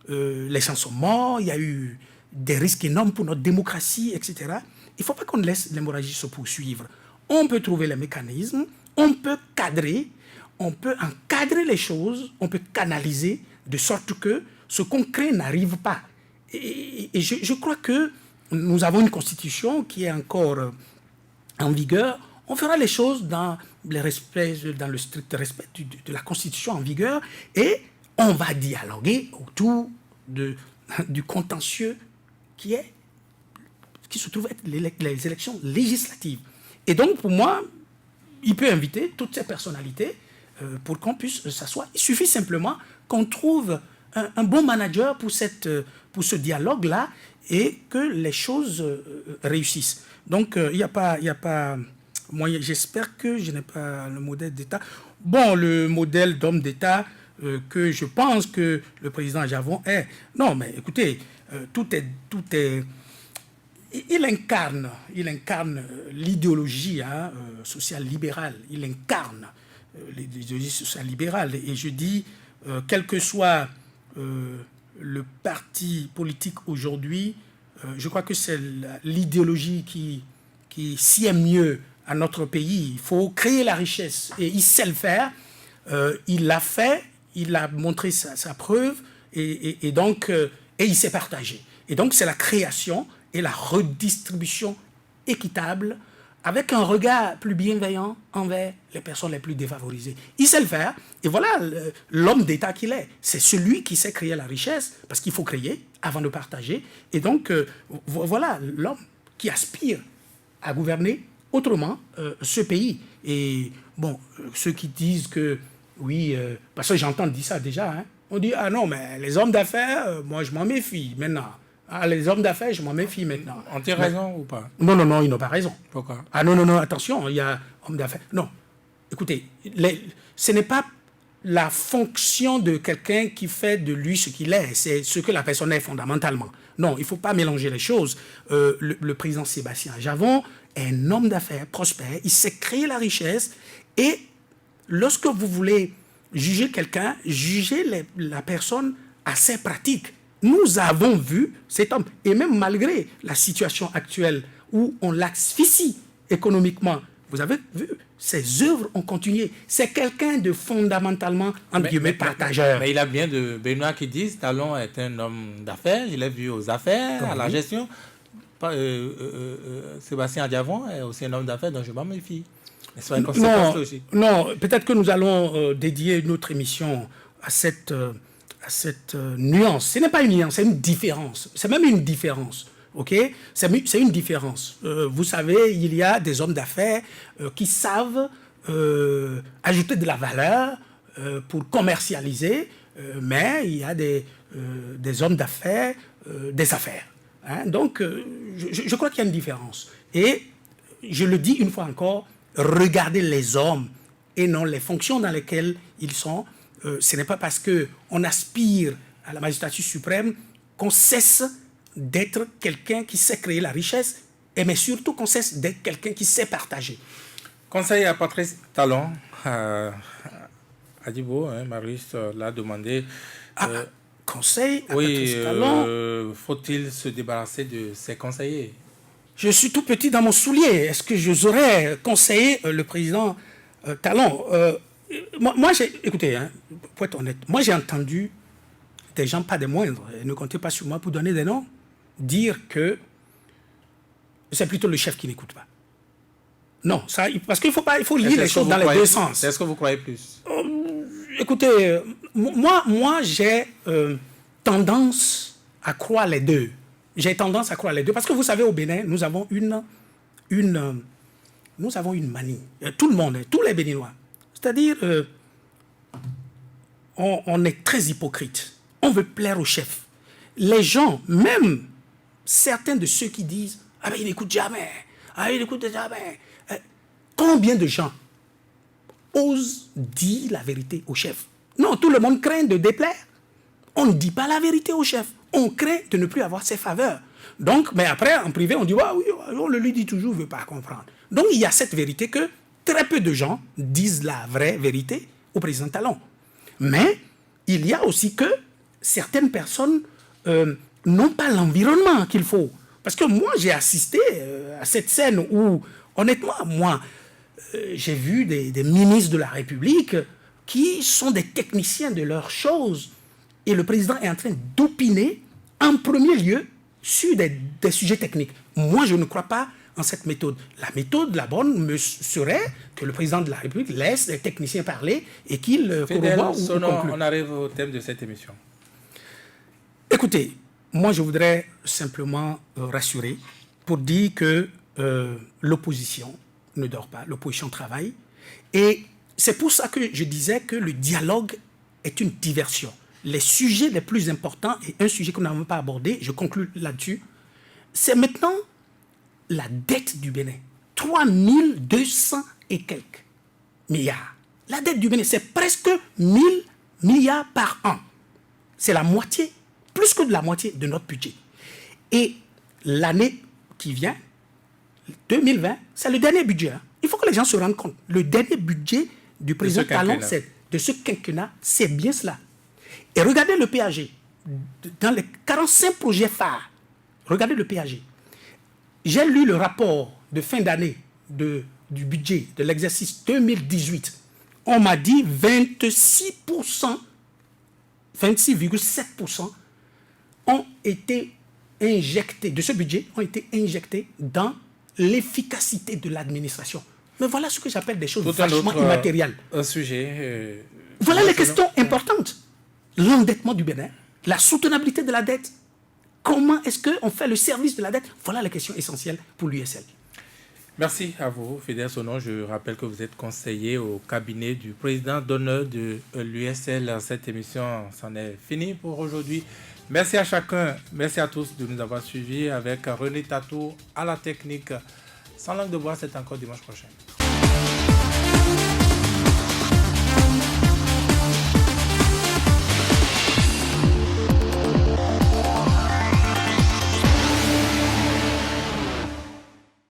Les gens sont morts. Il y a eu des risques énormes pour notre démocratie, etc. Il ne faut pas qu'on laisse l'hémorragie se poursuivre. On peut trouver les mécanismes. On peut encadrer les choses. On peut canaliser de sorte que ce qu'on crée n'arrive pas. Et je crois que nous avons une constitution qui est encore en vigueur. On fera les choses dans le strict respect de la constitution en vigueur et on va dialoguer autour du contentieux qui se trouve être les élections législatives. Et donc, pour moi, il peut inviter toutes ces personnalités pour qu'on puisse s'asseoir. Il suffit simplement qu'on trouve un bon manager pour ce dialogue-là et que les choses réussissent. Donc, il n'y a pas moyen. J'espère que je n'ai pas le modèle d'État. Bon, le modèle d'homme d'État que je pense que le président Javon est. Non, mais écoutez, tout est. Il incarne l'idéologie sociale libérale. Il incarne l'idéologie sociale libérale. Et je dis, quel que soit le parti politique aujourd'hui, je crois que c'est l'idéologie qui sied mieux à notre pays. Il faut créer la richesse et il sait le faire. Il l'a fait, il a montré sa preuve et donc il s'est partagé. Et donc c'est la création et la redistribution équitable avec un regard plus bienveillant envers les personnes les plus défavorisées. Il sait le faire et voilà l'homme d'État qu'il est. C'est celui qui sait créer la richesse parce qu'il faut créer avant de partager. Et donc voilà l'homme qui aspire à gouverner autrement ce pays. Et bon, ceux qui disent que oui, parce que j'entends dire ça déjà, hein, on dit ah non mais les hommes d'affaires, moi je m'en méfie maintenant. Ah, les hommes d'affaires, je m'en méfie maintenant. Ont-ils raison ou pas? Non, ils n'ont pas raison. Pourquoi? Ah non, attention, il y a hommes d'affaires. Non, écoutez, ce n'est pas la fonction de quelqu'un qui fait de lui ce qu'il est. C'est ce que la personne est fondamentalement. Non, il ne faut pas mélanger les choses. Le président Sébastien Javon est un homme d'affaires prospère. Il sait créer la richesse. Et lorsque vous voulez juger quelqu'un, jugez la personne à ses pratiques. Nous avons vu cet homme, et même malgré la situation actuelle où on l'asphyxie économiquement, vous avez vu, ses œuvres ont continué. C'est quelqu'un de fondamentalement, entre guillemets, partageur. Mais il a bien de Benoît qui dit Talon est un homme d'affaires, je l'ai vu aux affaires, à la gestion. Sébastien Javon est aussi un homme d'affaires, donc je m'en méfie. Non, peut-être que nous allons dédier une autre émission cette nuance. Ce n'est pas une nuance, c'est une différence. C'est même une différence. Ok, c'est une différence. Vous savez, il y a des hommes d'affaires qui savent ajouter de la valeur pour commercialiser, mais il y a des hommes d'affaires, des affaires. Hein? Donc, je crois qu'il y a une différence. Et je le dis une fois encore, regardez les hommes et non les fonctions dans lesquelles ils sont. Ce n'est pas parce qu'on aspire à la magistrature suprême qu'on cesse d'être quelqu'un qui sait créer la richesse, mais surtout qu'on cesse d'être quelqu'un qui sait partager. Conseil à Patrice Talon, Adibo, Marius l'a demandé. Conseil à Patrice Talon. Faut-il se débarrasser de ses conseillers? Je suis tout petit dans mon soulier. Est-ce que j'oserais conseiller le président Talon? Moi, écoutez, pour être honnête, moi j'ai entendu des gens, pas des moindres, et ne comptez pas sur moi pour donner des noms, dire que c'est plutôt le chef qui n'écoute pas. Non, ça, parce qu'il faut lire les choses dans les deux sens. Est-ce que vous croyez plus? Écoutez, moi j'ai tendance à croire les deux. J'ai tendance à croire les deux. Parce que vous savez, au Bénin, nous avons une manie. Tout le monde, tous les Béninois. C'est-à-dire, on est très hypocrite. On veut plaire au chef. Les gens, même certains de ceux qui disent « Ah ben il n'écoute jamais, ah il n'écoute jamais ». Combien de gens osent dire la vérité au chef? Non, tout le monde craint de déplaire. On ne dit pas la vérité au chef. On craint de ne plus avoir ses faveurs. Donc, mais après, en privé, on dit ah, oui, on le lui dit toujours, il ne veut pas comprendre. Donc, il y a cette vérité que très peu de gens disent la vraie vérité au président Talon. Mais il y a aussi que certaines personnes n'ont pas l'environnement qu'il faut. Parce que moi, j'ai assisté à cette scène où, honnêtement, moi, j'ai vu des ministres de la République qui sont des techniciens de leurs choses. Et le président est en train d'opiner en premier lieu sur des sujets techniques. Moi, je ne crois pas en cette méthode. La méthode, la bonne, serait que le président de la République laisse les techniciens parler et qu'il corroborent ou concluent. On arrive au thème de cette émission. Écoutez, moi, je voudrais simplement rassurer pour dire que l'opposition ne dort pas, l'opposition travaille. Et c'est pour ça que je disais que le dialogue est une diversion. Les sujets les plus importants, et un sujet que nous n'avons pas abordé, je conclue là-dessus, c'est maintenant la dette du Bénin. 3200 et quelques milliards. La dette du Bénin, c'est presque 1000 milliards par an. C'est la moitié, plus que de la moitié de notre budget. Et l'année qui vient, 2020, c'est le dernier budget. Il faut que les gens se rendent compte. Le dernier budget du président Talon, de ce quinquennat, c'est bien cela. Et regardez le PAG. Dans les 45 projets phares, regardez le PAG. J'ai lu le rapport de fin d'année du budget de l'exercice 2018. On m'a dit 26%, 26,7% ont été injectés, de ce budget, ont été injectés dans l'efficacité de l'administration. Mais voilà ce que j'appelle des choses vachement immatérielles. Un sujet... voilà les questions importantes. L'endettement du Bénin, la soutenabilité de la dette. Comment est-ce qu'on fait le service de la dette? Voilà les questions essentielles pour l'USL. Merci à vous, Fidèle Sonon. Je rappelle que vous êtes conseiller au cabinet du président d'honneur de l'USL. Cette émission, c'en est fini pour aujourd'hui. Merci à chacun, merci à tous de nous avoir suivis avec René Tatou à la technique. Sans langue de bois, c'est encore dimanche prochain.